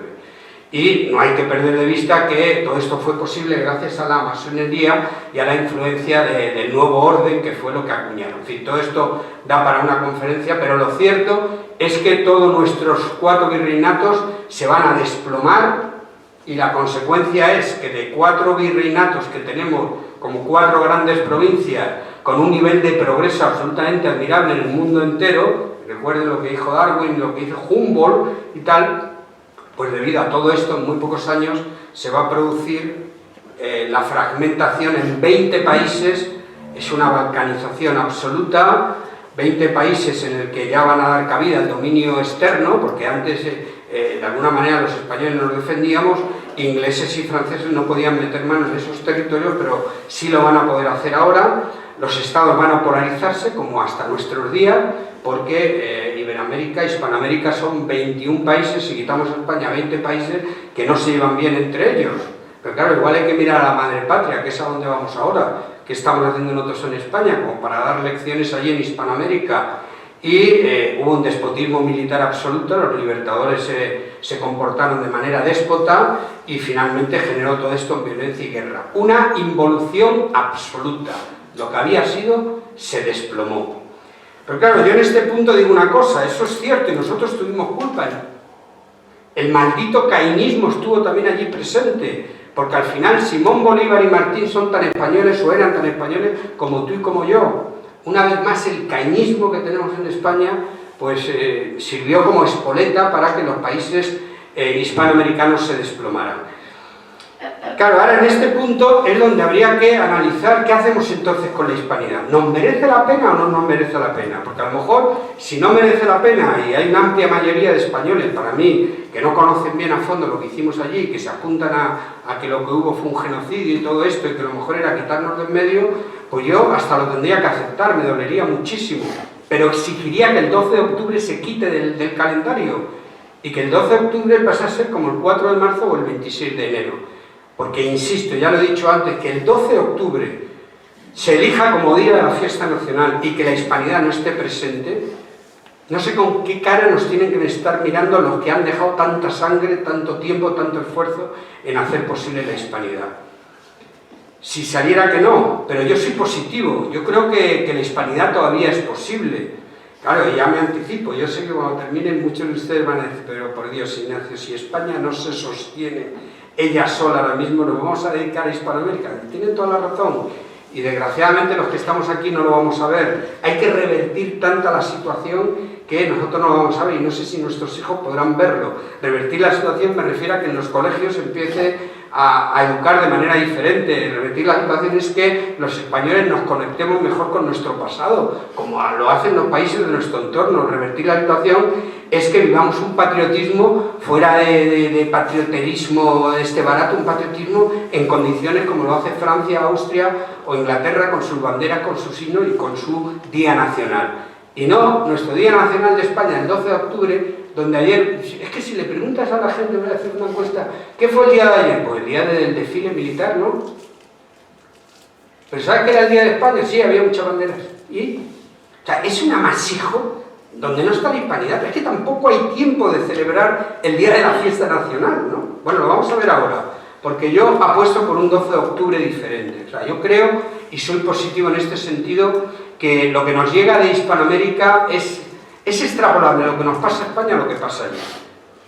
Y no hay que perder de vista que todo esto fue posible gracias a la masonería y a la influencia del nuevo orden, que fue lo que acuñaron. En fin, todo esto da para una conferencia, pero lo cierto es que todos nuestros 4 virreinatos se van a desplomar, y la consecuencia es que de 4 virreinatos que tenemos como 4 grandes provincias, con un nivel de progreso absolutamente admirable en el mundo entero, recuerden lo que dijo Darwin, lo que hizo Humboldt y tal, pues debido a todo esto, en muy pocos años se va a producir la fragmentación en 20 países, es una balcanización absoluta, 20 países en el que ya van a dar cabida al dominio externo, porque antes de alguna manera los españoles nos defendíamos, ingleses y franceses no podían meter manos en esos territorios, pero sí lo van a poder hacer ahora. Los estados van a polarizarse, como hasta nuestros días, porque Iberoamérica, Hispanoamérica son 21 países, si quitamos a España 20 países que no se llevan bien entre ellos. Pero claro, igual hay que mirar a la madre patria, que es a donde vamos ahora, que estamos haciendo nosotros en España, como para dar lecciones allí en Hispanoamérica. Y hubo un despotismo militar absoluto, los libertadores se comportaron de manera déspota y finalmente generó todo esto en violencia y guerra. Una involución absoluta. Lo que había sido se desplomó. Pero claro, yo en este punto digo una cosa, eso es cierto y nosotros tuvimos culpa. El maldito cainismo estuvo también allí presente, porque al final Simón Bolívar y Martín son tan españoles o eran tan españoles como tú y como yo. Una vez más el cainismo que tenemos en España pues sirvió como espoleta para que los países hispanoamericanos se desplomaran. Claro, ahora en este punto es donde habría que analizar qué hacemos entonces con la hispanidad. ¿Nos merece la pena o no nos merece la pena? Porque a lo mejor, si no merece la pena, y hay una amplia mayoría de españoles, para mí, que no conocen bien a fondo lo que hicimos allí, que se apuntan a que lo que hubo fue un genocidio y todo esto, y que lo mejor era quitarnos de en medio, pues yo hasta lo tendría que aceptar, me dolería muchísimo. Pero exigiría que el 12 de octubre se quite del calendario, y que el 12 de octubre pase a ser como el 4 de marzo o el 26 de enero. Porque, insisto, ya lo he dicho antes, que el 12 de octubre se elija como día de la fiesta nacional y que la hispanidad no esté presente, no sé con qué cara nos tienen que estar mirando los que han dejado tanta sangre, tanto tiempo, tanto esfuerzo en hacer posible la hispanidad. Si saliera que no, pero yo soy positivo, yo creo que la hispanidad todavía es posible. Claro, ya me anticipo, yo sé que cuando terminen muchos de ustedes van a decir, pero por Dios, Ignacio, si España no se sostiene ella sola ahora mismo, nos vamos a dedicar a Hispanoamérica. Y tienen toda la razón, y desgraciadamente los que estamos aquí no lo vamos a ver. Hay que revertir tanta la situación que nosotros no lo vamos a ver, y no sé si nuestros hijos podrán verlo. Revertir la situación me refiero a que en los colegios empiece a educar de manera diferente. Revertir la situación es que los españoles nos conectemos mejor con nuestro pasado, como lo hacen los países de nuestro entorno. Revertir la situación es que vivamos un patriotismo fuera de patrioterismo barato, un patriotismo en condiciones como lo hace Francia, Austria o Inglaterra, con sus banderas, con su signo y con su Día Nacional. Y no nuestro Día Nacional de España, el 12 de octubre, donde ayer, es que si le preguntas a la gente, voy a hacer una encuesta, ¿qué fue el día de ayer? Pues el día del desfile militar, ¿no? ¿Pero sabes que era el día de España? Sí, había muchas banderas. ¿Y? O sea, es un amasijo donde no está la hispanidad, pero es que tampoco hay tiempo de celebrar el día de la fiesta nacional, ¿no? Bueno, lo vamos a ver ahora, porque yo apuesto por un 12 de octubre diferente. O sea, yo creo, y soy positivo en este sentido, que lo que nos llega de Hispanoamérica es extrapolable lo que nos pasa a España a lo que pasa allí.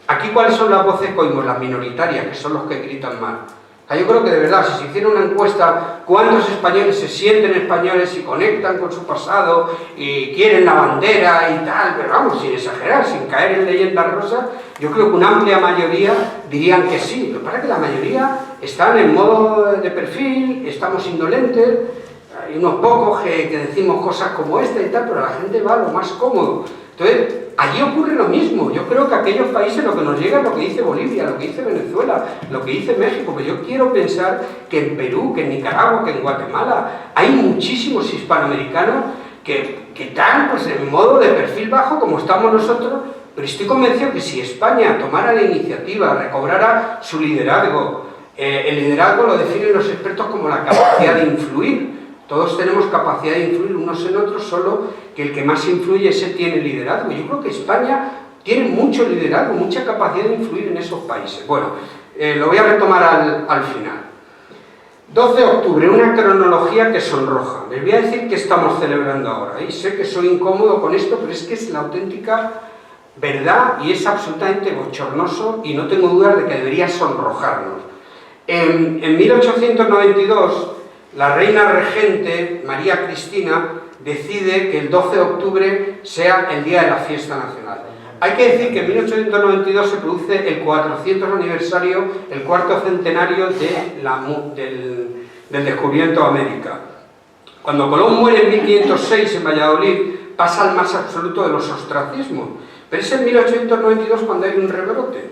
Aquí, ¿cuáles son las voces que oímos? Las minoritarias, que son los que gritan mal. O sea, yo creo que de verdad, si se hiciera una encuesta, ¿cuántos españoles se sienten españoles y conectan con su pasado y quieren la bandera y tal? Pero vamos, sin exagerar, sin caer en leyendas rosas, yo creo que una amplia mayoría dirían que sí. Lo que pasa es que la mayoría están en modo de perfil, estamos indolentes. Hay unos pocos que decimos cosas como esta y tal, pero la gente va a lo más cómodo. Entonces, allí ocurre lo mismo. Yo creo que aquellos países lo que nos llega es lo que dice Bolivia, lo que dice Venezuela, lo que dice México, pero yo quiero pensar que en Perú, que en Nicaragua, que en Guatemala, hay muchísimos hispanoamericanos que están pues, en modo de perfil bajo como estamos nosotros, pero estoy convencido que si España tomara la iniciativa, recobrara su liderazgo, el liderazgo lo definen los expertos como la capacidad de influir. Todos tenemos capacidad de influir unos en otros, solo que el que más influye ese tiene liderazgo. Yo creo que España tiene mucho liderazgo, mucha capacidad de influir en esos países. Bueno, lo voy a retomar al final. 12 de octubre, una cronología que sonroja. Les voy a decir qué estamos celebrando ahora. Y sé que soy incómodo con esto, pero es que es la auténtica verdad y es absolutamente bochornoso y no tengo dudas de que debería sonrojarnos. En 1892... la reina regente, María Cristina, decide que el 12 de octubre sea el día de la fiesta nacional. Hay que decir que en 1892 se produce el 400 aniversario, el cuarto centenario del descubrimiento de América. Cuando Colón muere en 1506 en Valladolid, pasa al más absoluto de los ostracismos. Pero es en 1892 cuando hay un rebrote.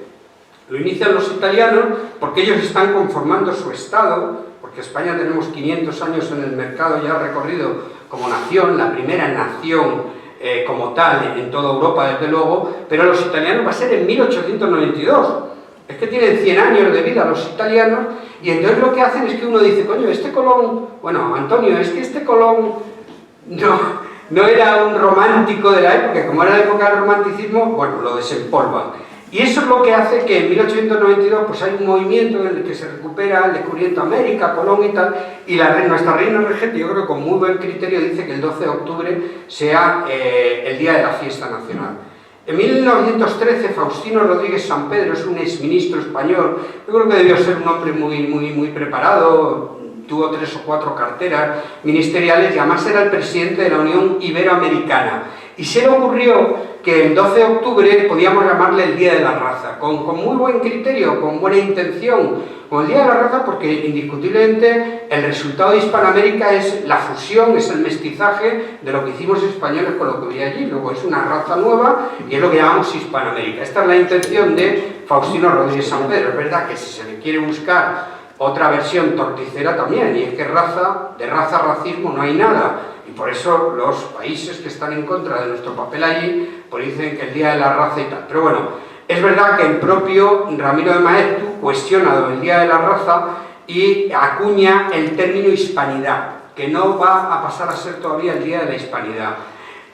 Lo inician los italianos porque ellos están conformando su estado, porque España tenemos 500 años en el mercado ya recorrido como nación, la primera nación como tal en toda Europa desde luego, pero los italianos va a ser en 1892. Es que tienen 100 años de vida los italianos y entonces lo que hacen es que uno dice, coño, este Colón, bueno, Antonio, es que este Colón no era un romántico de la época, como era la época del romanticismo, bueno, lo desempolvan. Y eso es lo que hace que en 1892 pues hay un movimiento en el que se recupera el descubrimiento de América, Colón y tal, y nuestra reina regente, yo creo que con muy buen criterio, dice que el 12 de octubre sea el día de la fiesta nacional. En 1913 Faustino Rodríguez Sampedro es un exministro español, yo creo que debió ser un hombre muy preparado, tuvo 3 o 4 carteras ministeriales y además era el presidente de la Unión Iberoamericana. Y se le ocurrió que el 12 de octubre podíamos llamarle el Día de la Raza, con muy buen criterio, con buena intención, como el Día de la Raza, porque indiscutiblemente el resultado de Hispanoamérica es la fusión, es el mestizaje de lo que hicimos españoles con lo que había allí. Luego es una raza nueva y es lo que llamamos Hispanoamérica. Esta es la intención de Faustino Rodríguez San Pedro. Es verdad que si se le quiere buscar otra versión torticera también, y es que de racismo no hay nada. Y por eso los países que están en contra de nuestro papel allí, pues dicen que el Día de la Raza y tal. Pero bueno, es verdad que el propio Ramiro de Maeztu cuestiona el Día de la Raza y acuña el término hispanidad, que no va a pasar a ser todavía el Día de la Hispanidad.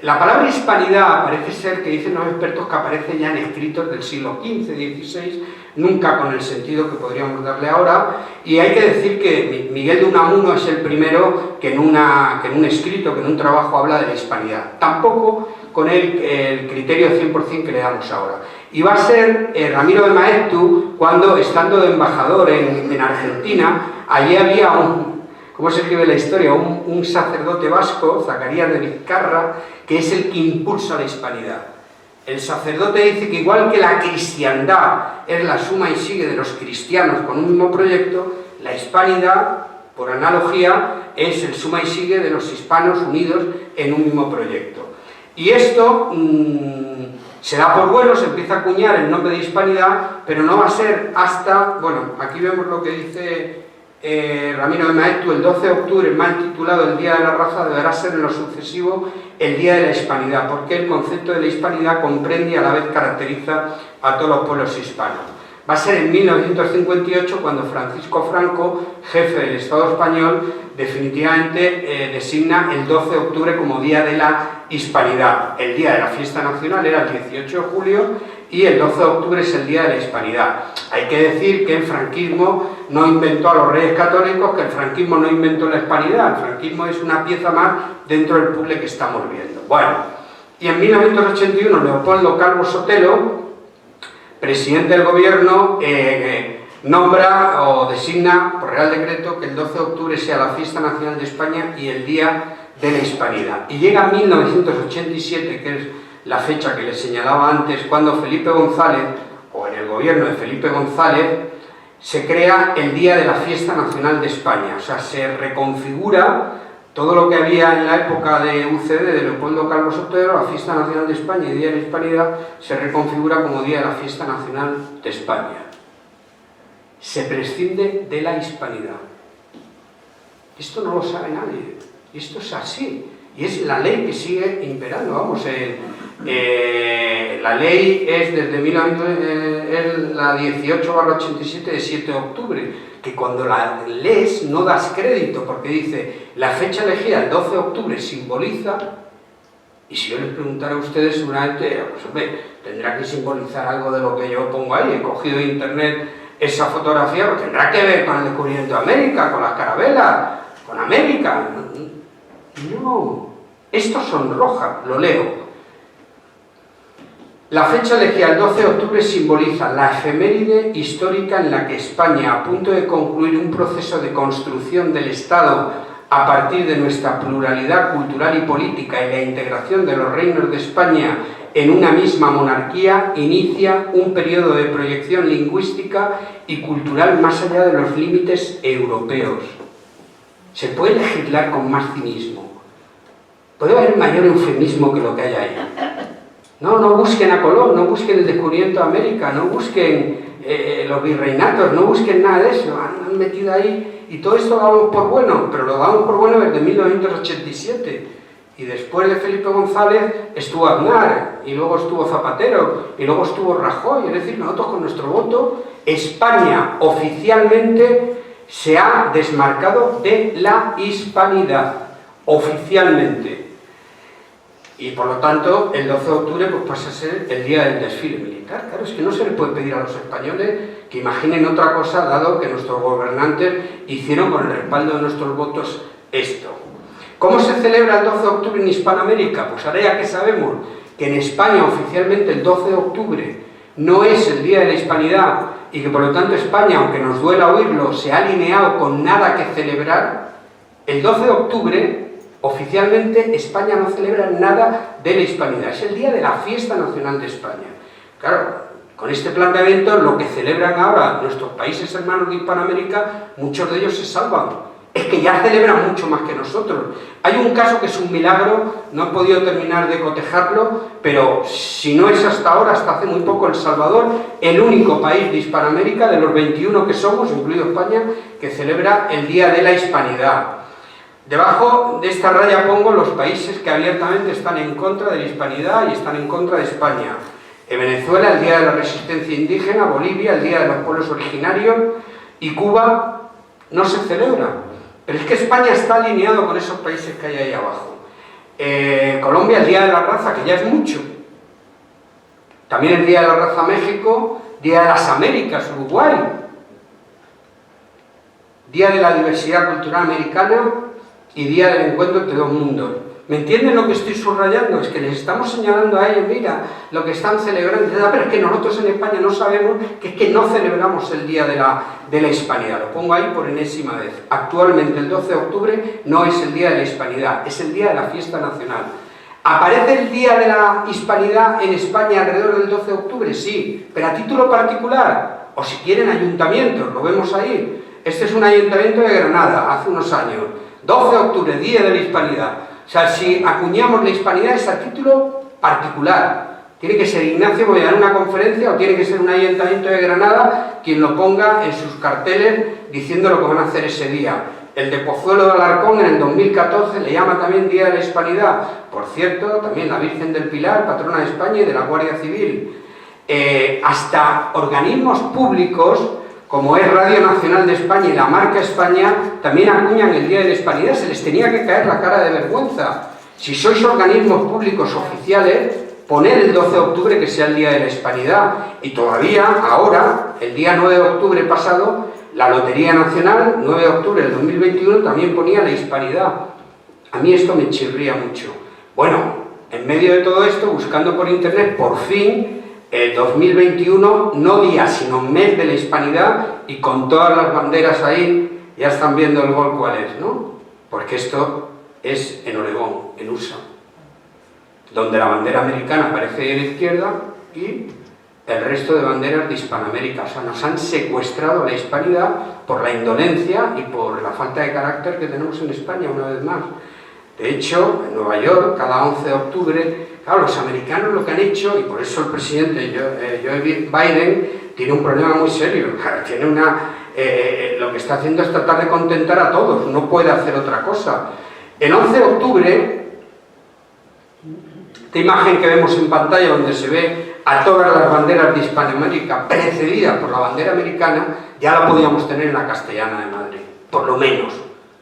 La palabra hispanidad parece ser que dicen los expertos que aparece ya en escritos del siglo XV, XVI, nunca con el sentido que podríamos darle ahora, y hay que decir que Miguel de Unamuno es el primero que en un escrito, que en un trabajo habla de la hispanidad, tampoco con el criterio 100% que le damos ahora. Y va a ser Ramiro de Maeztu cuando, estando de embajador en Argentina, allí había ¿cómo se escribe la historia? Un sacerdote vasco, Zacarías de Vizcarra, que es el que impulsa la hispanidad. El sacerdote dice que igual que la cristiandad es la suma y sigue de los cristianos con un mismo proyecto, la hispanidad, por analogía, es el suma y sigue de los hispanos unidos en un mismo proyecto. Y esto se da por bueno, se empieza a acuñar el nombre de hispanidad, pero no va a ser hasta, bueno, aquí vemos lo que dice Ramiro de Maeztu, el 12 de octubre, mal titulado el Día de la Raza, deberá ser en lo sucesivo el Día de la Hispanidad, porque el concepto de la hispanidad comprende y a la vez caracteriza a todos los pueblos hispanos. Va a ser en 1958 cuando Francisco Franco, jefe del Estado español, definitivamente designa el 12 de octubre como Día de la Hispanidad. El día de la fiesta nacional era el 18 de julio y el 12 de octubre es el Día de la Hispanidad. Hay que decir que el franquismo no inventó a los reyes católicos, que el franquismo no inventó la hispanidad. El franquismo es una pieza más dentro del puzzle que estamos viendo. Bueno, y en 1981 Leopoldo Calvo Sotelo, presidente del gobierno, nombra o designa por Real Decreto que el 12 de octubre sea la fiesta nacional de España y el Día de la Hispanidad. Y llega 1987, que es la fecha que les señalaba antes, cuando Felipe González, o en el gobierno de Felipe González, se crea el Día de la Fiesta Nacional de España. O sea, se reconfigura todo lo que había en la época de UCD, de Leopoldo Calvo Sotelo, la Fiesta Nacional de España y Día de la Hispanidad, se reconfigura como Día de la Fiesta Nacional de España. Se prescinde de la hispanidad. Esto no lo sabe nadie. Esto es así. Y es la ley que sigue imperando. Vamos, la ley es desde la 18/87 de 7 de octubre, que cuando la lees no das crédito, porque dice, la fecha elegida, el 12 de octubre, simboliza, y si yo les preguntara a ustedes, seguramente, pues hombre, tendrá que simbolizar algo de lo que yo pongo ahí. He cogido de internet esa fotografía, pues tendrá que ver con el descubrimiento de América, con las carabelas, con América. No, esto sonroja, lo leo. La fecha elegida, el 12 de octubre, simboliza la efeméride histórica en la que España, a punto de concluir un proceso de construcción del Estado a partir de nuestra pluralidad cultural y política y la integración de los reinos de España en una misma monarquía, inicia un periodo de proyección lingüística y cultural más allá de los límites europeos. Se puede legislar con más cinismo. Puede haber mayor eufemismo que lo que hay ahí. No busquen a Colón, no busquen el descubrimiento de América, no busquen los virreinatos, no busquen nada de eso. Han metido ahí, y todo esto lo damos por bueno, pero lo damos por bueno desde 1987. Y después de Felipe González estuvo Aznar, y luego estuvo Zapatero, y luego estuvo Rajoy. Es decir, nosotros con nuestro voto, España oficialmente se ha desmarcado de la hispanidad, oficialmente. Y por lo tanto, el 12 de octubre pues, pasa a ser el día del desfile militar. Claro, es que no se le puede pedir a los españoles que imaginen otra cosa, dado que nuestros gobernantes hicieron con el respaldo de nuestros votos esto. ¿Cómo se celebra el 12 de octubre en Hispanoamérica? Pues ahora ya que sabemos que en España oficialmente el 12 de octubre no es el Día de la Hispanidad y que por lo tanto España, aunque nos duela oírlo, se ha alineado con nada que celebrar, el 12 de octubre oficialmente España no celebra nada de la Hispanidad, es el día de la fiesta nacional de España. Claro, con este planteamiento, lo que celebran ahora nuestros países hermanos de Hispanoamérica, muchos de ellos se salvan. Es que ya celebran mucho más que nosotros. Hay un caso que es un milagro, no he podido terminar de cotejarlo, pero si no es hasta ahora, hasta hace muy poco, El Salvador, el único país de Hispanoamérica, de los 21 que somos, incluido España, que celebra el Día de la Hispanidad. Debajo de esta raya pongo los países que abiertamente están en contra de la hispanidad y están en contra de España. En Venezuela, el Día de la Resistencia Indígena; Bolivia, el Día de los Pueblos Originarios; y Cuba no se celebra. Pero es que España está alineado con esos países que hay ahí abajo. Colombia, el Día de la Raza, que ya es mucho. También el Día de la Raza México, Día de las Américas Uruguay, Día de la Diversidad Cultural Americana y Día del Encuentro entre dos mundos. ¿Me entienden lo que estoy subrayando? Es que les estamos señalando a ellos, mira, lo que están celebrando. Pero es que nosotros en España no sabemos que es que no celebramos el Día de la Hispanidad. Lo pongo ahí por enésima vez. Actualmente el 12 de octubre no es el Día de la Hispanidad, es el Día de la Fiesta Nacional. ¿Aparece el Día de la Hispanidad en España alrededor del 12 de octubre? Sí, pero a título particular, o si quieren ayuntamientos, lo vemos ahí. Este es un ayuntamiento de Granada, hace unos años. 12 de octubre, Día de la Hispanidad. O sea, si acuñamos la hispanidad es a título particular. Tiene que ser Ignacio Boyar en una conferencia o tiene que ser un ayuntamiento de Granada quien lo ponga en sus carteles diciendo lo que van a hacer ese día. El de Pozuelo de Alarcón en el 2014 le llama también Día de la Hispanidad. Por cierto, también la Virgen del Pilar, patrona de España y de la Guardia Civil. Hasta organismos públicos como es Radio Nacional de España y la Marca España, también acuñan el Día de la Hispanidad. Se les tenía que caer la cara de vergüenza. Si sois organismos públicos oficiales, poner el 12 de octubre que sea el Día de la Hispanidad. Y todavía, ahora, el día 9 de octubre pasado, la Lotería Nacional, 9 de octubre del 2021, también ponía la Hispanidad. A mí esto me chirría mucho. Bueno, en medio de todo esto, buscando por internet, por fin, el 2021, no día, sino mes de la Hispanidad, y con todas las banderas ahí, ya están viendo el gol cuál es, ¿no? Porque esto es en Oregón, en USA, donde la bandera americana aparece ahí a la izquierda y el resto de banderas de Hispanoamérica. O sea, nos han secuestrado la hispanidad por la indolencia y por la falta de carácter que tenemos en España, una vez más. De hecho, en Nueva York, cada 11 de octubre, claro, los americanos lo que han hecho, y por eso el presidente Joe Biden tiene un problema muy serio, tiene lo que está haciendo es tratar de contentar a todos, no puede hacer otra cosa. El 11 de octubre, esta imagen que vemos en pantalla donde se ve a todas las banderas de Hispanoamérica precedidas por la bandera americana, ya la podíamos tener en la castellana de Madrid, por lo menos.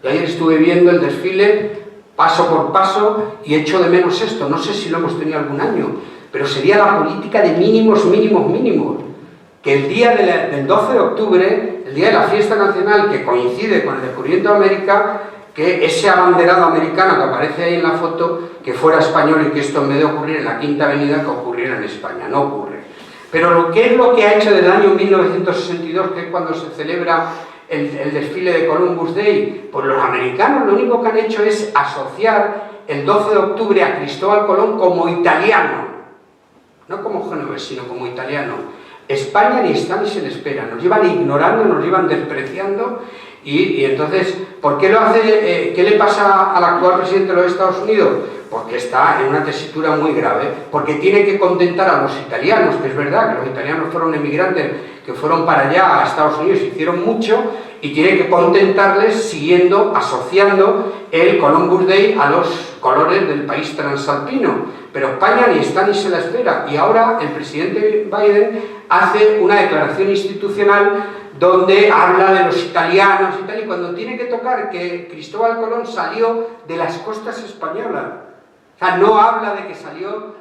Yo ayer estuve viendo el desfile paso por paso y echo de menos esto. No sé si lo hemos tenido algún año, pero sería la política de mínimos, mínimos, mínimos. Que el día del 12 de octubre, el día de la fiesta nacional, que coincide con el descubrimiento de América, que ese abanderado americano que aparece ahí en la foto, que fuera español y que esto en vez de ocurrir en la Quinta Avenida, que ocurriera en España. No ocurre. Pero ¿qué es lo que ha hecho desde el año 1962, que es cuando se celebra el desfile de Columbus Day? Pues los americanos lo único que han hecho es asociar el 12 de octubre a Cristóbal Colón como italiano, no como genovés, sino como italiano. España ni está ni se le espera, nos llevan ignorando, nos llevan despreciando y entonces, ¿por qué lo hace? ¿Qué le pasa al actual presidente de los Estados Unidos? Porque está en una tesitura muy grave, porque tiene que contentar a los italianos, que es verdad que los italianos fueron emigrantes que fueron para allá a Estados Unidos, hicieron mucho, y tiene que contentarles siguiendo, asociando el Columbus Day a los colores del país transalpino. Pero España ni está ni se la espera, y ahora el presidente Biden hace una declaración institucional donde habla de los italianos y tal, y cuando tiene que tocar que Cristóbal Colón salió de las costas españolas. O sea, no habla de que salió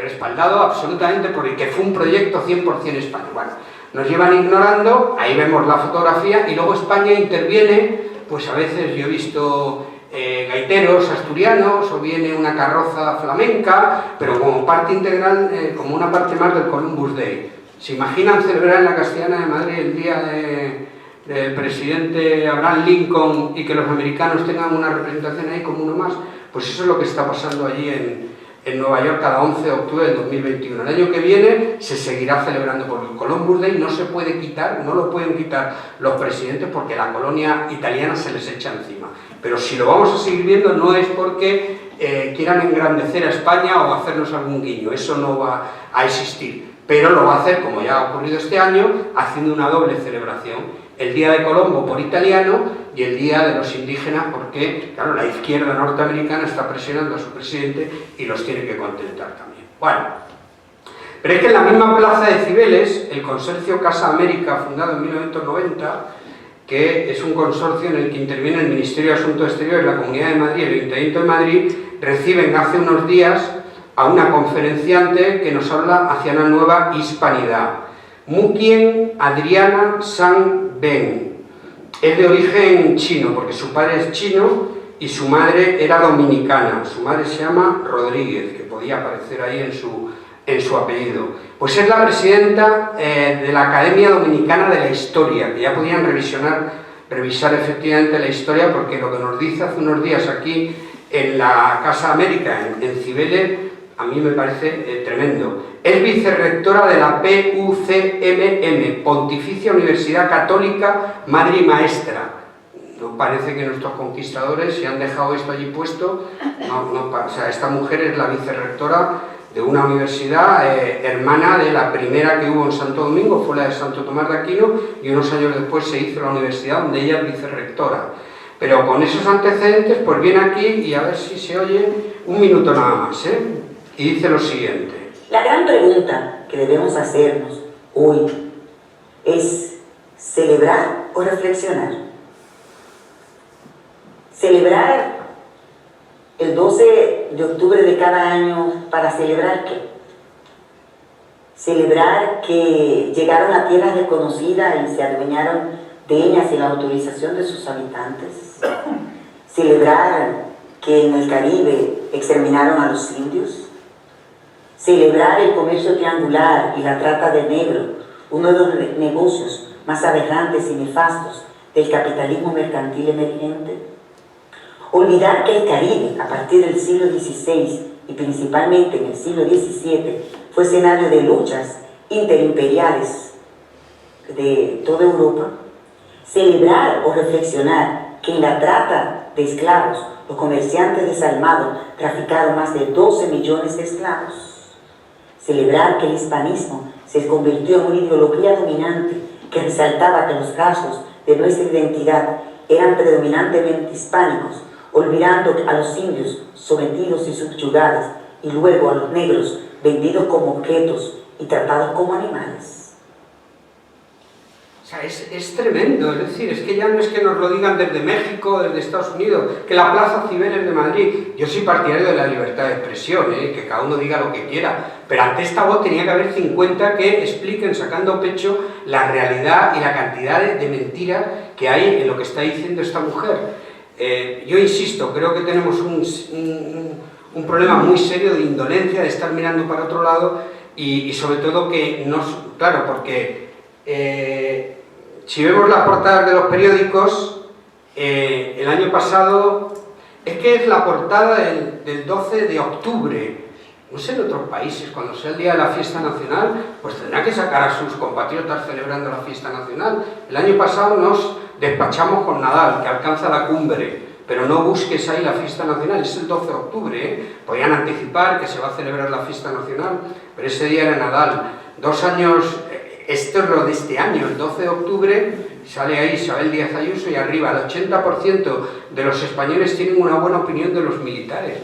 respaldado absolutamente porque fue un proyecto 100% español. Bueno, nos llevan ignorando, ahí vemos la fotografía, y luego España interviene, pues a veces yo he visto gaiteros asturianos, o viene una carroza flamenca, pero como parte integral, como una parte más del Columbus Day. ¿Se imaginan celebrar en la Castellana de Madrid el día del presidente Abraham Lincoln y que los americanos tengan una representación ahí como uno más? Pues eso es lo que está pasando allí en Nueva York cada 11 de octubre del 2021. El año que viene se seguirá celebrando porque el Columbus Day no se puede quitar, no lo pueden quitar los presidentes porque la colonia italiana se les echa encima. Pero si lo vamos a seguir viendo no es porque quieran engrandecer a España o hacernos algún guiño, eso no va a existir. Pero lo va a hacer, como ya ha ocurrido este año, haciendo una doble celebración. El Día de Colombo por italiano y el Día de los Indígenas porque, claro, la izquierda norteamericana está presionando a su presidente y los tiene que contentar también. Bueno, pero es que en la misma plaza de Cibeles, el consorcio Casa América, fundado en 1990, que es un consorcio en el que interviene el Ministerio de Asuntos Exteriores, la Comunidad de Madrid y el Ayuntamiento de Madrid, reciben hace unos días a una conferenciante que nos habla hacia una nueva hispanidad. Mukien Adriana San Ben. Es de origen chino, porque su padre es chino y su madre era dominicana. Su madre se llama Rodríguez, que podía aparecer ahí en su apellido. Pues es la presidenta de la Academia Dominicana de la Historia, que ya podían revisar efectivamente la historia, porque lo que nos dice hace unos días aquí en la Casa América, en Cibeles, a mí me parece tremendo. Es vicerrectora de la PUCMM, Pontificia Universidad Católica Madre y Maestra. No parece que nuestros conquistadores se han dejado esto allí puesto. O sea, esta mujer es la vicerrectora de una universidad hermana de la primera que hubo en Santo Domingo, fue la de Santo Tomás de Aquino, y unos años después se hizo la universidad donde ella es vicerrectora. Pero con esos antecedentes, pues viene aquí y a ver si se oye un minuto nada más, y dice lo siguiente. La gran pregunta que debemos hacernos hoy es celebrar o reflexionar. Celebrar el 12 de octubre de cada año, ¿para celebrar qué? Celebrar que llegaron a tierras desconocidas y se adueñaron de ellas sin la autorización de sus habitantes. Celebrar que en el Caribe exterminaron a los indios. Celebrar el comercio triangular y la trata de negro, uno de los negocios más aberrantes y nefastos del capitalismo mercantil emergente. Olvidar que el Caribe, a partir del siglo XVI y principalmente en el siglo XVII, fue escenario de luchas interimperiales de toda Europa. Celebrar o reflexionar que en la trata de esclavos, los comerciantes desalmados traficaron más de 12 millones de esclavos. Celebrar que el hispanismo se convirtió en una ideología dominante que resaltaba que los rasgos de nuestra identidad eran predominantemente hispánicos, olvidando a los indios sometidos y subyugados, y luego a los negros vendidos como objetos y tratados como animales. O sea, es tremendo, es decir, es que ya no es que nos lo digan desde México, desde Estados Unidos, que la Plaza Cibeles de Madrid. Yo soy partidario de la libertad de expresión, que cada uno diga lo que quiera, pero ante esta voz tenía que haber 50 que expliquen sacando pecho la realidad y la cantidad de mentiras que hay en lo que está diciendo esta mujer. Yo insisto, creo que tenemos un problema muy serio de indolencia, de estar mirando para otro lado y sobre todo que no, claro, porque si vemos las portadas de los periódicos, el año pasado, es que es la portada del 12 de octubre, no sé en otros países, cuando sea el día de la fiesta nacional, pues tendrá que sacar a sus compatriotas celebrando la fiesta nacional. El año pasado nos despachamos con Nadal, que alcanza la cumbre, pero no busques ahí la fiesta nacional, es el 12 de octubre, Podían anticipar que se va a celebrar la fiesta nacional, pero ese día era Nadal. 2 años, esto es lo de este año, el 12 de octubre, sale ahí Isabel Díaz Ayuso y arriba el 80% de los españoles tienen una buena opinión de los militares.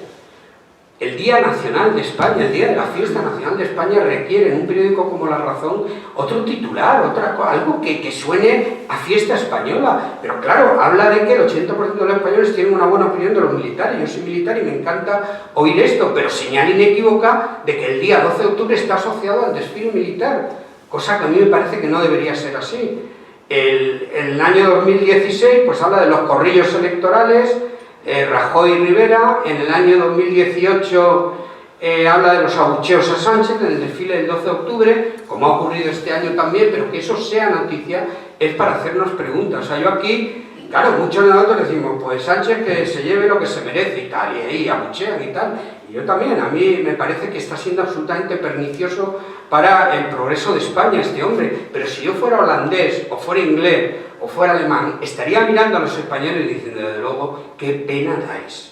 El Día Nacional de España, el Día de la Fiesta Nacional de España requiere en un periódico como La Razón otro titular, algo que suene a fiesta española. Pero claro, habla de que el 80% de los españoles tienen una buena opinión de los militares. Yo soy militar y me encanta oír esto, pero señal inequívoca de que el día 12 de octubre está asociado al desfile militar, cosa que a mí me parece que no debería ser así. El año 2016 pues habla de los corrillos electorales, Rajoy y Rivera. En el año 2018 habla de los abucheos a Sánchez en el desfile del 12 de octubre, como ha ocurrido este año también, pero que eso sea noticia es para hacernos preguntas. O sea, yo aquí, claro, muchos de nosotros decimos, pues Sánchez que se lleve lo que se merece y tal, y ahí abuchean y tal, Y yo también, a mí me parece que está siendo absolutamente pernicioso para el progreso de España este hombre. Pero si yo fuera holandés, o fuera inglés, o fuera alemán, estaría mirando a los españoles diciendo, desde luego, qué pena dais.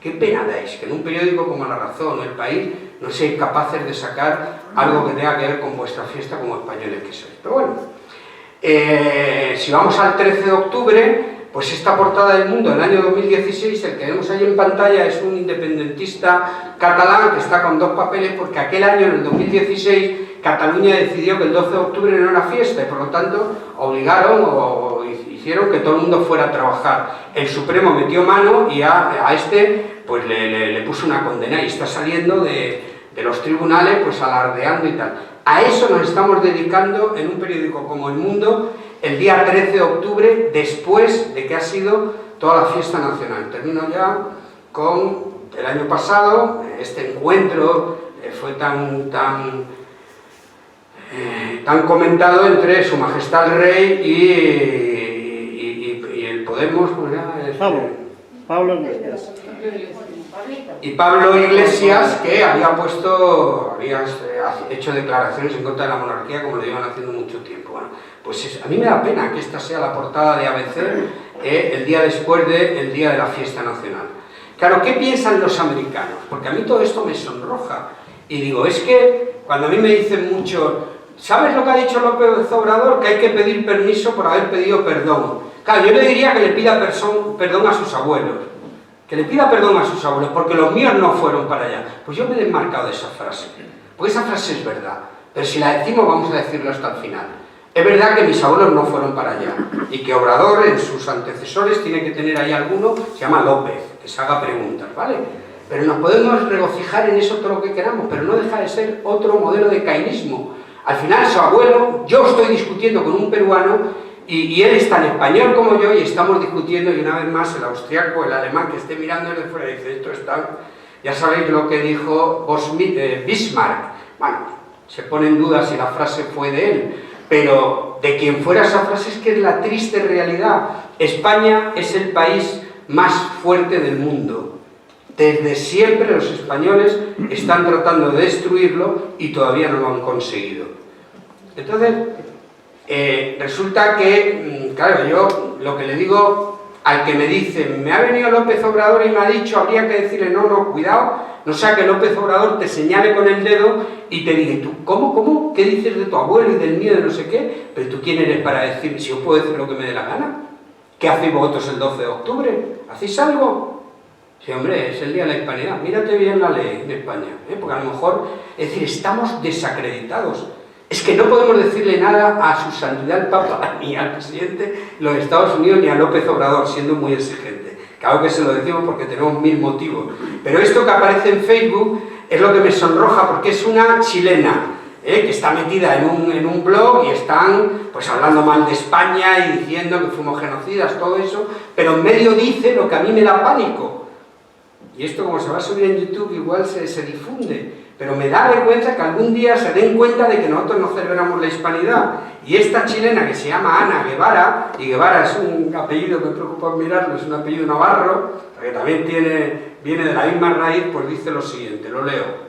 Qué pena dais que en un periódico como La Razón o El País no seáis capaces de sacar algo que tenga que ver con vuestra fiesta como españoles que sois. Pero bueno, si vamos al 13 de octubre, pues esta portada del Mundo del año 2016, el que vemos ahí en pantalla es un independentista catalán que está con dos papeles porque aquel año, en el 2016, Cataluña decidió que el 12 de octubre no era fiesta y por lo tanto obligaron o hicieron que todo el mundo fuera a trabajar. El Supremo metió mano y a este pues le puso una condena y está saliendo de los tribunales pues alardeando y tal. A eso nos estamos dedicando en un periódico como El Mundo el día 13 de octubre, después de que ha sido toda la fiesta nacional. Termino ya con el año pasado, este encuentro fue tan comentado entre Su Majestad el Rey y el Podemos, ¿cómo era? Pablo Iglesias. Y Pablo Iglesias, que había hecho declaraciones en contra de la monarquía como lo llevan haciendo mucho tiempo. Bueno, pues a mí me da pena que esta sea la portada de ABC el día después del día de la fiesta nacional. Claro, ¿qué piensan los americanos? Porque a mí todo esto me sonroja. Y digo, es que cuando a mí me dicen mucho, ¿sabes lo que ha dicho López Obrador? Que hay que pedir permiso por haber pedido perdón. Claro, yo le diría que le pida perdón a sus abuelos. Que le pida perdón a sus abuelos, porque los míos no fueron para allá. Pues yo me he desmarcado de esa frase. Porque esa frase es verdad. Pero si la decimos, vamos a decirlo hasta el final. Es verdad que mis abuelos no fueron para allá. Y que Obrador, en sus antecesores, tiene que tener ahí alguno, se llama López, que se haga preguntas, ¿vale? Pero nos podemos regocijar en eso todo lo que queramos, pero no deja de ser otro modelo de cainismo. Al final, su abuelo, yo estoy discutiendo con un peruano y él es tan español como yo y estamos discutiendo y una vez más el austriaco, el alemán que esté mirando desde fuera dice, esto está... Ya sabéis lo que dijo Bismarck. Bueno, se pone en duda si la frase fue de él, pero de quien fuera esa frase es que es la triste realidad. España es el país más fuerte del mundo. Desde siempre los españoles están tratando de destruirlo y todavía no lo han conseguido. Entonces, resulta que, claro, yo lo que le digo al que me dice, me ha venido López Obrador y me ha dicho, habría que decirle, no, cuidado, no sea que López Obrador te señale con el dedo y te diga, ¿tú cómo? ¿Qué dices de tu abuelo y del mío de no sé qué? Pero tú, ¿quién eres para decir si yo puedo decir lo que me dé la gana? ¿Qué hacéis vosotros el 12 de octubre? ¿Hacéis algo? Sí, hombre, es el Día de la Hispanidad. Mírate bien la ley en España, porque a lo mejor, es decir, estamos desacreditados. Es que no podemos decirle nada a su santidad el Papa, ni al presidente de los Estados Unidos, ni a López Obrador, siendo muy exigente. Claro que se lo decimos porque tenemos mil motivos. Pero esto que aparece en Facebook es lo que me sonroja, porque es una chilena, que está metida en un blog y están pues hablando mal de España y diciendo que fuimos genocidas, todo eso, pero en medio dice lo que a mí me da pánico. Y esto, como se va a subir en YouTube, igual se difunde. Pero me da vergüenza que algún día se den cuenta de que nosotros no celebramos la hispanidad. Y esta chilena que se llama Ana Guevara, y Guevara es un apellido que me preocupa mirarlo, es un apellido navarro, que también viene de la misma raíz, pues dice lo siguiente, lo leo.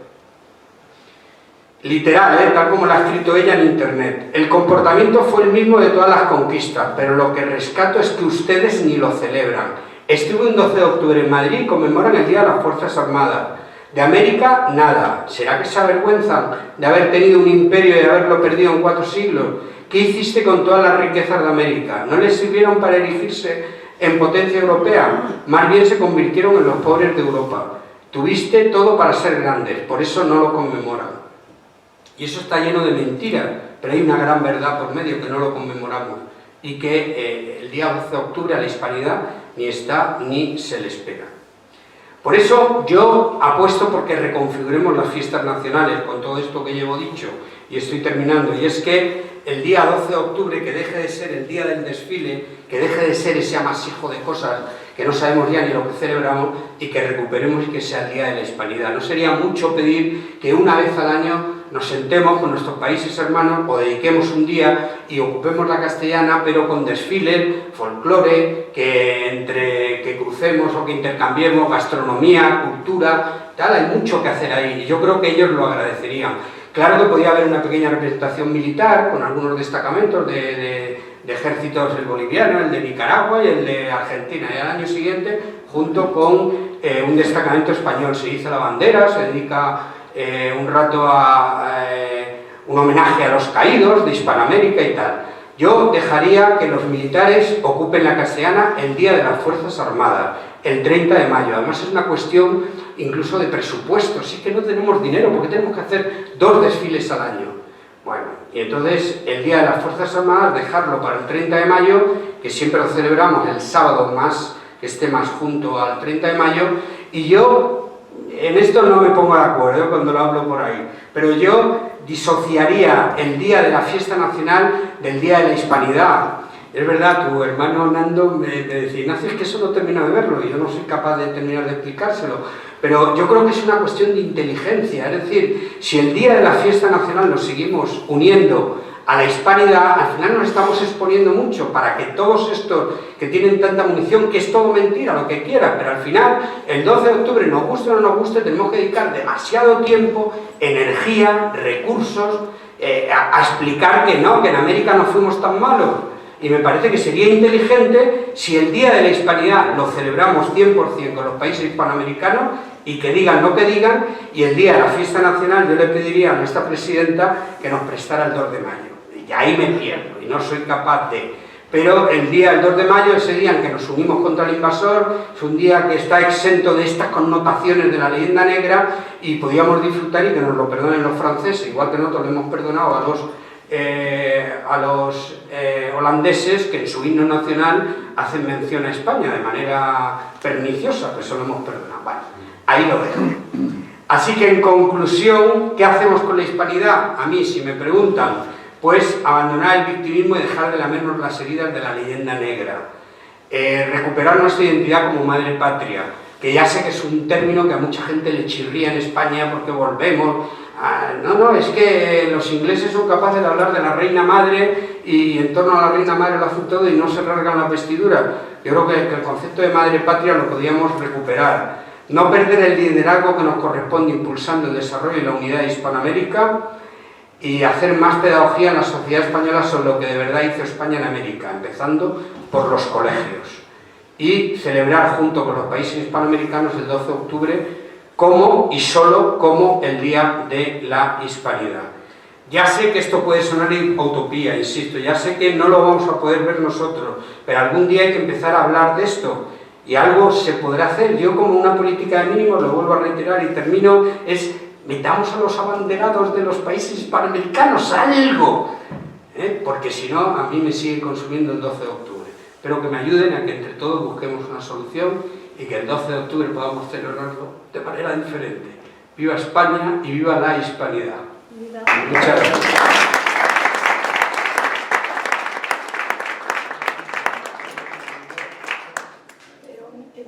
Literal, tal como lo ha escrito ella en internet. El comportamiento fue el mismo de todas las conquistas, pero lo que rescato es que ustedes ni lo celebran. Estuve un 12 de octubre en Madrid y conmemoran el Día de las Fuerzas Armadas. De América, nada. ¿Será que se avergüenzan de haber tenido un imperio y de haberlo perdido en 4 siglos? ¿Qué hiciste con todas las riquezas de América? ¿No les sirvieron para erigirse en potencia europea? Más bien se convirtieron en los pobres de Europa. Tuviste todo para ser grandes, por eso no lo conmemoran. Y eso está lleno de mentiras, pero hay una gran verdad por medio, que no lo conmemoramos. Y que el día 12 de octubre a la hispanidad ni está ni se le espera. Por eso yo apuesto porque reconfiguremos las fiestas nacionales con todo esto que llevo dicho, y estoy terminando, y es que el día 12 de octubre, que deje de ser el día del desfile, que deje de ser ese amasijo de cosas que no sabemos ya ni lo que celebramos, y que recuperemos y que sea el día de la hispanidad. No sería mucho pedir que una vez al año nos sentemos con nuestros países hermanos o dediquemos un día y ocupemos la castellana, pero con desfiles, folclore, que crucemos o que intercambiemos gastronomía, cultura, tal, hay mucho que hacer ahí, y yo creo que ellos lo agradecerían. Claro que podía haber una pequeña representación militar con algunos destacamentos de ejércitos, el boliviano, el de Nicaragua y el de Argentina, y al año siguiente, junto con un destacamento español, se hizo la bandera, se dedica un rato a un homenaje a los caídos de Hispanoamérica y tal. Yo dejaría que los militares ocupen la Castellana el Día de las Fuerzas Armadas, el 30 de mayo. Además es una cuestión incluso de presupuesto, sí que no tenemos dinero, porque tenemos que hacer 2 desfiles al año. Bueno, y entonces el Día de las Fuerzas Armadas, dejarlo para el 30 de mayo, que siempre lo celebramos el sábado más, que esté más junto al 30 de mayo, y yo en esto no me pongo de acuerdo cuando lo hablo por ahí, pero yo disociaría el Día de la Fiesta Nacional del Día de la Hispanidad. Es verdad, tu hermano Nando me decía, Ignacio, es que eso no termino de verlo, y yo no soy capaz de terminar de explicárselo, pero yo creo que es una cuestión de inteligencia, es decir, si el Día de la Fiesta Nacional nos seguimos uniendo a la hispanidad, al final nos estamos exponiendo mucho para que todos estos que tienen tanta munición, que es todo mentira, lo que quieran, pero al final, el 12 de octubre, nos guste o no nos guste, tenemos que dedicar demasiado tiempo, energía, recursos, a explicar que no, que en América no fuimos tan malos. Y me parece que sería inteligente si el Día de la Hispanidad lo celebramos 100% con los países hispanoamericanos, y que digan lo que digan, y el Día de la Fiesta Nacional yo le pediría a nuestra presidenta que nos prestara el 2 de mayo. Y ahí me pierdo, y no soy capaz de... Pero el día, el 2 de mayo, ese día en que nos unimos contra el invasor, es un día que está exento de estas connotaciones de la leyenda negra, y podíamos disfrutar, y que nos lo perdonen los franceses, igual que nosotros le hemos perdonado a los holandeses, que en su himno nacional hacen mención a España de manera perniciosa, que eso lo hemos perdonado. Bueno, ahí lo dejo. Así que en conclusión, ¿qué hacemos con la hispanidad? A mí, si me preguntan, pues abandonar el victimismo y dejar de lamernos las heridas de la leyenda negra. Recuperar nuestra identidad como madre patria, que ya sé que es un término que a mucha gente le chirría en España porque volvemos... No, es que los ingleses son capaces de hablar de la reina madre y en torno a la reina madre lo hacen todo y no se rasgan las vestiduras. Yo creo que el concepto de madre patria lo podíamos recuperar. No perder el liderazgo que nos corresponde impulsando el desarrollo y la unidad de Hispanoamérica, y hacer más pedagogía en la sociedad española sobre lo que de verdad hizo España en América, empezando por los colegios. Y celebrar junto con los países hispanoamericanos el 12 de octubre como y solo como el Día de la Hispanidad. Ya sé que esto puede sonar utopía, insisto, ya sé que no lo vamos a poder ver nosotros, pero algún día hay que empezar a hablar de esto y algo se podrá hacer. Yo, como una política de mínimos, lo vuelvo a reiterar y termino, es metamos a los abanderados de los países hispanoamericanos algo, porque si no, a mí me sigue consumiendo el 12 de octubre. Espero que me ayuden a que entre todos busquemos una solución y que el 12 de octubre podamos celebrarlo de manera diferente. ¡Viva España y viva la hispanidad! ¡Viva! Muchas gracias.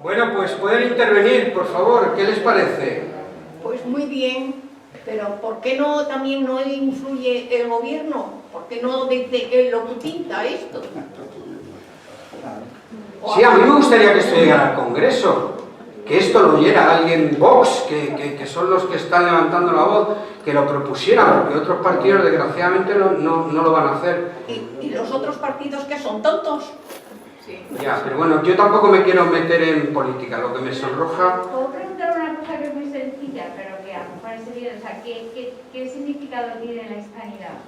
Bueno, pues pueden intervenir, por favor. ¿Qué les parece? Pues muy bien, pero ¿por qué no también no influye el gobierno? ¿Por qué no dice que lo pinta esto? Sí, a mí me gustaría que esto llegara al Congreso, que esto lo oyera alguien, Vox, que son los que están levantando la voz, que lo propusieran, porque otros partidos desgraciadamente no lo van a hacer. ¿Y los otros partidos que son tontos? Sí. Ya, pero bueno, yo tampoco me quiero meter en política, lo que me sonroja... Puedo preguntar una cosa que es muy sencilla, pero que a lo mejor es evidente, o sea, ¿qué significado tiene la hispanidad?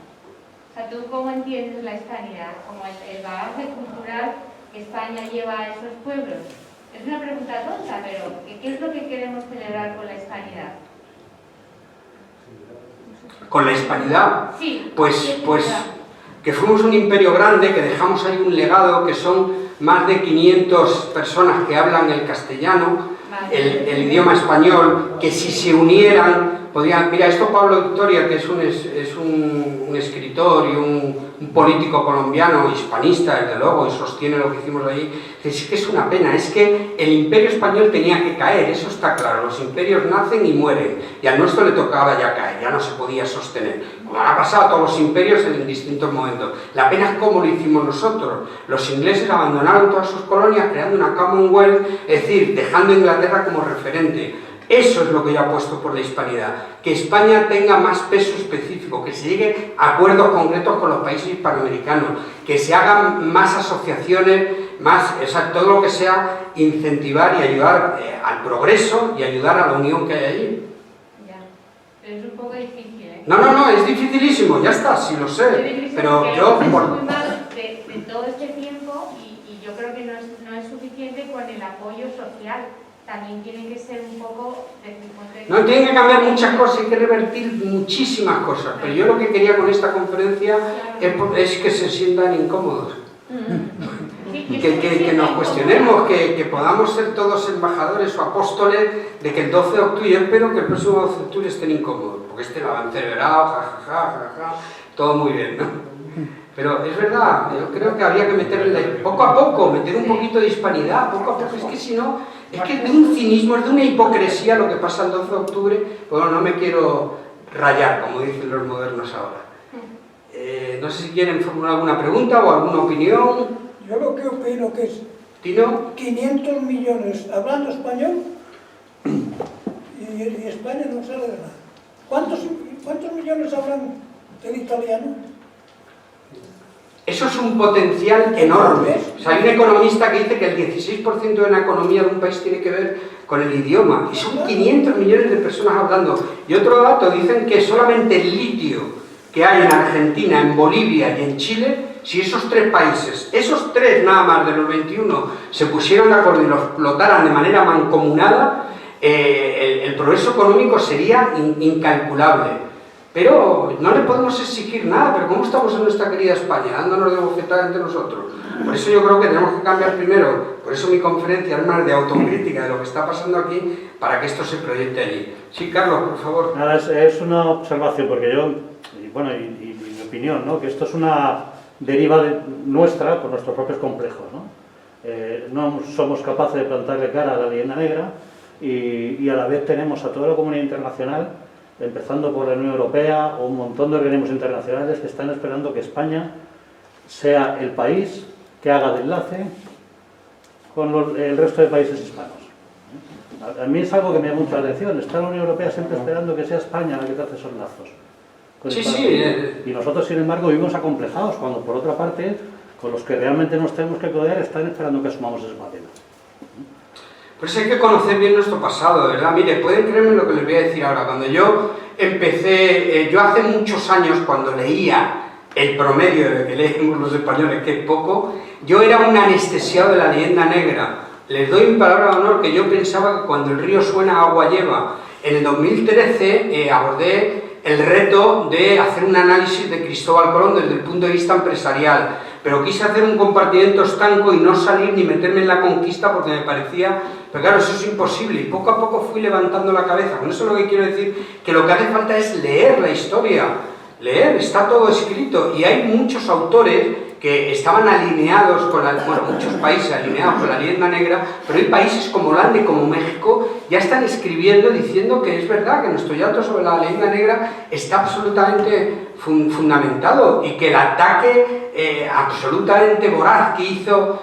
O sea, ¿tú cómo entiendes la hispanidad? ¿Como el bagaje cultural que España lleva a esos pueblos? Es una pregunta tonta, pero ¿qué es lo que queremos celebrar con la hispanidad? ¿Con la hispanidad? Sí. Pues que fuimos un imperio grande, que dejamos ahí un legado, que son más de 500 personas que hablan el castellano, vale, el idioma español, que si se unieran, podrían... Mira, esto Pablo Victoria, que es un escritor y un político colombiano, hispanista, desde luego, y sostiene lo que hicimos allí, dice que es una pena, es que el imperio español tenía que caer, eso está claro, los imperios nacen y mueren, y al nuestro le tocaba ya caer, ya no se podía sostener, como ha pasado a todos los imperios en distintos momentos. La pena es cómo lo hicimos nosotros. Los ingleses abandonaron todas sus colonias creando una Commonwealth, es decir, dejando a Inglaterra como referente. Eso es lo que yo apuesto por la hispanidad, que España tenga más peso específico, que se llegue a acuerdos concretos con los países hispanoamericanos, que se hagan más asociaciones, más, o sea, todo lo que sea incentivar y ayudar al progreso y ayudar a la unión que hay allí. Ya, pero es un poco difícil, ¿eh? No, es dificilísimo, ya está, sí lo sé, pero yo... muy mal de todo este tiempo y yo creo que no es suficiente con el apoyo social. También tiene que ser un poco... No, tienen que cambiar muchas cosas, hay que revertir muchísimas cosas, pero yo lo que quería con esta conferencia es que se sientan incómodos. Que nos cuestionemos, que podamos ser todos embajadores o apóstoles de que el 12 de octubre, yo espero que el próximo 12 de octubre estén incómodos, porque lo han celebrado, jajaja, todo muy bien, ¿no? Pero es verdad, yo creo que habría que meterle poco a poco, meter un poquito de hispanidad, poco a poco, es que si no, es que es de un cinismo, es de una hipocresía lo que pasa el 12 de octubre, bueno, no me quiero rayar, como dicen los modernos ahora. No sé si quieren formular alguna pregunta o alguna opinión. Yo lo que opino que es ¿Tino? 500 millones hablando español y España no sale de nada. ¿Cuántos millones hablan del italiano? Eso es un potencial enorme. O sea, hay un economista que dice que el 16% de la economía de un país tiene que ver con el idioma. Y son 500 millones de personas hablando. Y otro dato, dicen que solamente el litio que hay en Argentina, en Bolivia y en Chile, si esos tres países, esos tres nada más de los 21, se pusieran de acuerdo y lo explotaran de manera mancomunada, el progreso económico sería incalculable. Pero no le podemos exigir nada, pero ¿cómo estamos en nuestra querida España? Dándonos de bofetada entre nosotros. Por eso yo creo que tenemos que cambiar primero, por eso mi conferencia es más de autocrítica de lo que está pasando aquí, para que esto se proyecte allí. Sí, Carlos, por favor. Nada, es una observación, porque yo, y mi opinión, ¿no? Que esto es una deriva nuestra por nuestros propios complejos, ¿no? No somos capaces de plantarle cara a la leyenda negra y a la vez tenemos a toda la comunidad internacional, empezando por la Unión Europea o un montón de organismos internacionales que están esperando que España sea el país que haga de enlace con el resto de países hispanos. A mí es algo que me llama mucho la atención. Está la Unión Europea siempre esperando que sea España la que te hace esos lazos. Y nosotros, sin embargo, vivimos acomplejados, cuando por otra parte, con los que realmente nos tenemos que codear, están esperando que asumamos ese papel. Por eso hay que conocer bien nuestro pasado, de verdad. Mire, pueden creerme lo que les voy a decir ahora. Cuando yo empecé, yo hace muchos años, cuando leía el promedio de que leemos los españoles, que es poco, yo era un anestesiado de la leyenda negra. Les doy mi palabra de honor que yo pensaba que cuando el río suena, agua lleva. En el 2013 abordé el reto de hacer un análisis de Cristóbal Colón desde el punto de vista empresarial, pero quise hacer un compartimento estanco y no salir ni meterme en la conquista porque me parecía, pero claro, eso es imposible, y poco a poco fui levantando la cabeza. Con eso lo que quiero decir, que lo que hace falta es leer la historia, leer, está todo escrito, y hay muchos autores que estaban alineados con muchos países alineados con la leyenda negra, pero hay países como Holanda y como México ya están escribiendo diciendo que es verdad que nuestro llanto sobre la leyenda negra está absolutamente fundamentado y que el ataque absolutamente voraz que hizo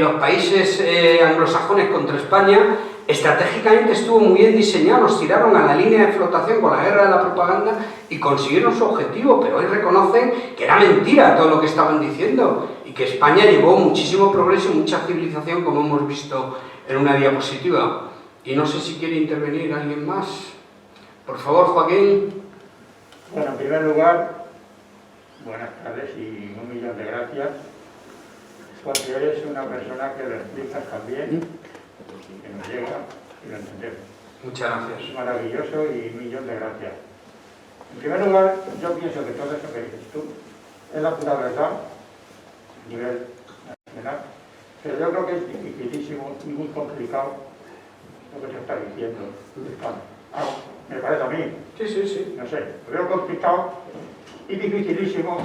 los países anglosajones contra España estratégicamente estuvo muy bien diseñado. Nos tiraron a la línea de flotación con la guerra de la propaganda y consiguieron su objetivo, pero hoy reconocen que era mentira todo lo que estaban diciendo y que España llevó muchísimo progreso y mucha civilización, como hemos visto en una diapositiva. Y no sé si quiere intervenir alguien más. Por favor, Joaquín. Bueno, en primer lugar, buenas tardes y un millón de gracias, porque eres una persona que lo explicas también, que nos llega y lo entendemos. Muchas gracias. Es maravilloso y un millón de gracias. En primer lugar, yo pienso que todo eso que dices tú es la pura verdad a nivel nacional, pero yo creo que es dificilísimo y muy complicado lo que se está diciendo. Me parece a mí. Sí. No sé, lo veo complicado y dificilísimo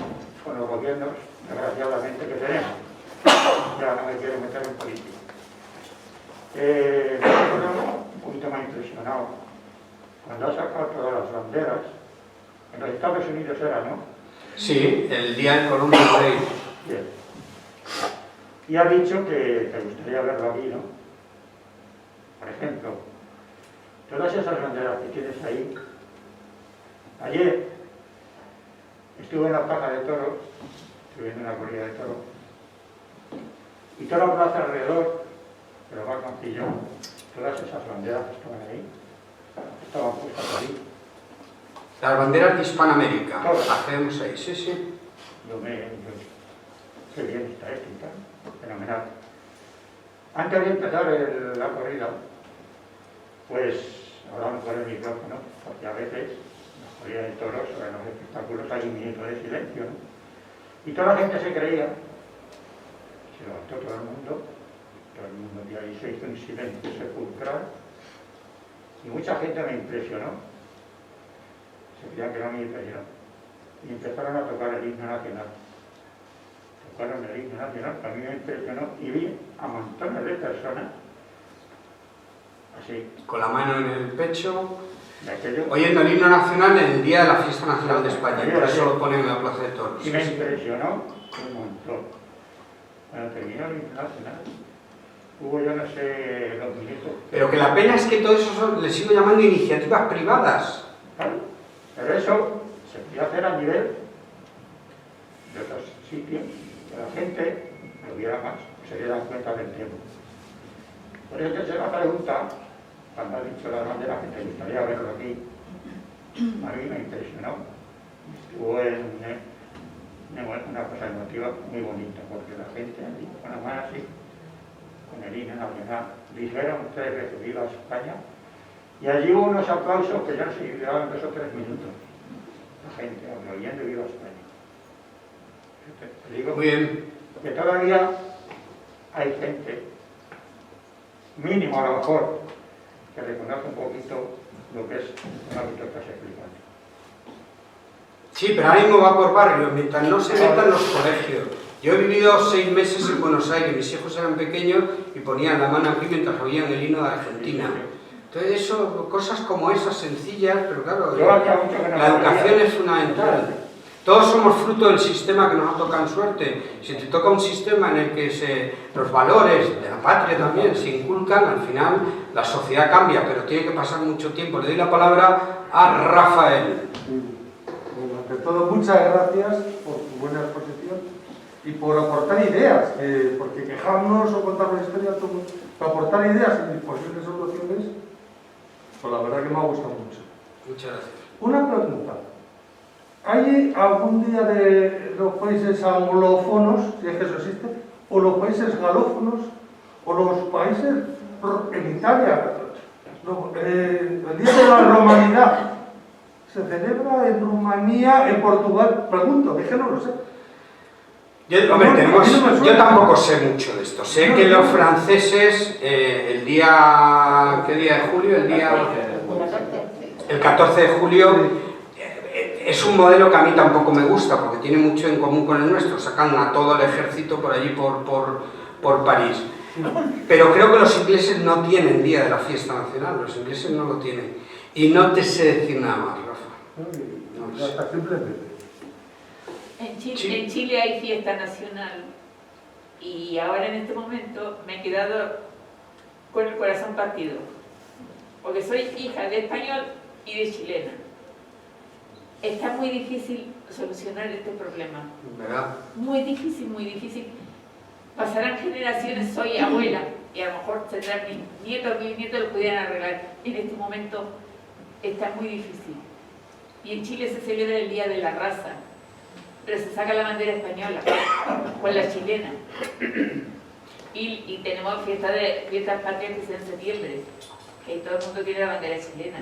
con los gobiernos, desgraciadamente, que tenemos. Ya no me quiero meter en política. Me acuerdo un poquito más impresionado cuando ha sacado todas las banderas. En los Estados Unidos era, ¿no? Sí, el día del Columbus Day. Bien. Y ha dicho que te gustaría verlo aquí, ¿no? Por ejemplo, todas esas banderas que tienes ahí. Ayer estuve en la plaza de toros, estuve viendo una corrida de toros, y toda la plaza alrededor, pero más Cancillo, todas esas banderas que estaban ahí, estaban puestas ahí. Las banderas de Hispanoamérica, Todas. hacemos ahí, sí, sí. Qué bien está esto y tal, fenomenal. Antes de empezar la corrida, pues hablamos por el micrófono, porque a veces en las corridas de toros o en los espectáculos hay un minuto de silencio, ¿no? Y toda la gente se creía, se levantó todo el mundo de ahí se hizo un silencio sepulcral, y mucha gente me impresionó, se creía que no me impresionó, y empezaron a tocar el himno nacional. Tocaron el himno nacional, que a mí me impresionó, y vi a montones de personas, así, Con la mano en el pecho, de aquello, oyendo el himno nacional en el día de la Fiesta Nacional de España, por eso lo ponen en la Plaza de Toros. y me impresionó un montón. Cuando terminó el himno nacional, hubo yo no sé, 2 minutos. Pero que la pena es que todo eso le sigo llamando iniciativas privadas. Claro, pero eso se podía hacer a nivel de otros sitios, que la gente lo viera más, se diera cuenta del tiempo. Por eso te la pregunta, cuando has dicho la bandera que te gustaría verlo aquí, a mí me impresionó. Estuvo en una cosa emotiva muy bonita, porque la gente allí, con la mano así, con el himno nacional, dijeron 3 veces viva España, y allí hubo unos aplausos que ya se duraban 2 o 3 minutos. La gente aplaudiendo viva España. Te digo Muy bien. que todavía hay gente, mínimo a lo mejor, que reconoce un poquito lo que es el hábito que estás explicando. Sí, pero ahora mismo va por barrio, mientras no se metan los colegios. Yo he vivido 6 meses en Buenos Aires, mis hijos eran pequeños y ponían la mano aquí mientras oían el himno de Argentina. Entonces eso, cosas como esas sencillas, pero claro, Yo hacía mucho que no la lo educación veía. es fundamental. Todos somos fruto del sistema que nos ha tocado en suerte. Si te toca un sistema en el que los valores de la patria también se inculcan, al final la sociedad cambia, pero tiene que pasar mucho tiempo. Le doy la palabra a Rafael. Bueno, ante todo, muchas gracias por tu buena exposición y por aportar ideas, porque quejarnos o contar una historia, para aportar ideas y posibles soluciones, pues la verdad que me ha gustado mucho. Muchas gracias. Una pregunta. ¿Hay algún día de los países anglófonos, si es que eso existe, o los países galófonos, o los países en Italia? El Día de la Romanidad se celebra en Rumanía, en Portugal. Pregunto, es que no lo sé. Yo tampoco sé mucho de esto. Sé que los franceses, el día... ¿Qué día de julio? El 14 de julio... Es un modelo que a mí tampoco me gusta, porque tiene mucho en común con el nuestro. Sacan a todo el ejército por allí, por París. Pero creo que los ingleses no tienen día de la fiesta nacional. Los ingleses no lo tienen. Y no te sé decir nada más, Rafa. No lo sé. En Chile hay fiesta nacional y ahora en este momento me he quedado con el corazón partido, porque soy hija de español y de chilena. Está muy difícil solucionar este problema. ¿Verdad? Muy difícil, muy difícil. Pasarán generaciones, soy abuela y a lo mejor tendrán mis nietos, mis nietos lo pudieran arreglar. En este momento está muy difícil. Y en Chile se celebra el Día de la Raza, pero se saca la bandera española con la chilena. Y tenemos fiestas patrias que son en septiembre, que todo el mundo tiene la bandera chilena.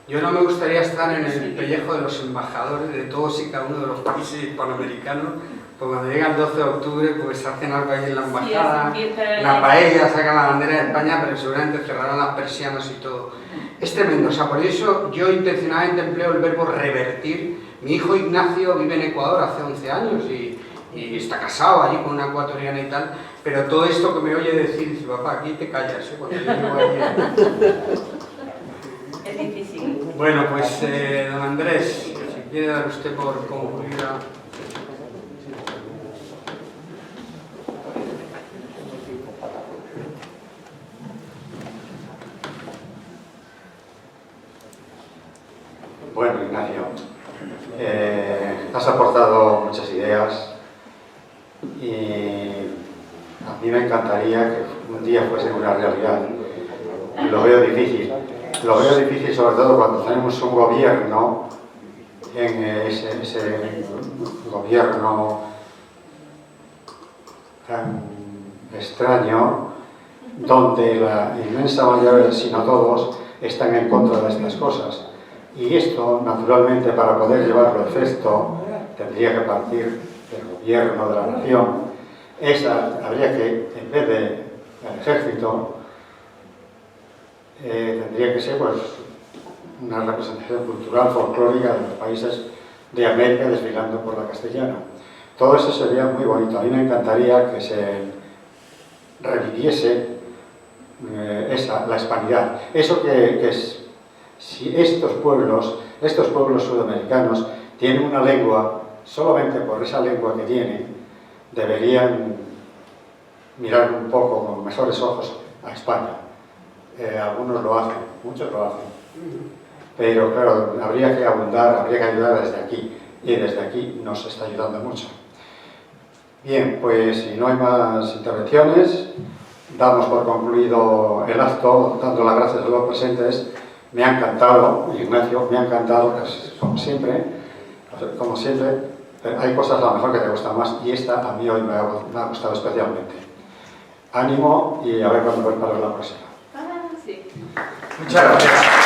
Yo no me gustaría estar en el pellejo de los embajadores de todos y cada uno de los países hispanoamericanos, pues cuando llega el 12 de octubre pues hacen algo ahí en la embajada, la paella, sacan la bandera de España, pero seguramente cerrarán las persianas y todo. Es tremendo, o sea, por eso yo intencionadamente empleo el verbo revertir. Mi hijo Ignacio vive en Ecuador hace 11 años y está casado allí con una ecuatoriana y tal, pero todo esto que me oye decir, dice, papá, aquí te callas, cuando yo llego allí. Es difícil. Bueno, pues don Andrés, si quiere dar usted por concluida. aportado muchas ideas y a mí me encantaría que un día fuese una realidad. Lo veo difícil. Lo veo difícil sobre todo cuando tenemos un gobierno, en ese gobierno tan extraño, donde la inmensa mayoría, si no todos, están en contra de estas cosas. Y esto, naturalmente, para poder llevarlo a efecto, tendría que partir del gobierno de la nación. Habría que, en vez del ejército, tendría que ser pues, una representación cultural, folclórica de los países de América desfilando por la castellana. Todo eso sería muy bonito. A mí me encantaría que se reviviese la hispanidad. Eso que es, si estos pueblos sudamericanos tienen una lengua, solamente por esa lengua que tienen, deberían mirar un poco con mejores ojos a España. Algunos lo hacen, muchos lo hacen. Pero claro, habría que abundar, habría que ayudar desde aquí. Y desde aquí nos está ayudando mucho. Bien, pues si no hay más intervenciones, damos por concluido el acto, dando las gracias a los presentes. Me ha encantado, Ignacio, me ha encantado, pues, como siempre, pero hay cosas a lo mejor que te gustan más y esta a mí hoy me ha gustado especialmente. Ánimo y a ver cuándo voy para la próxima. Sí. Muchas gracias.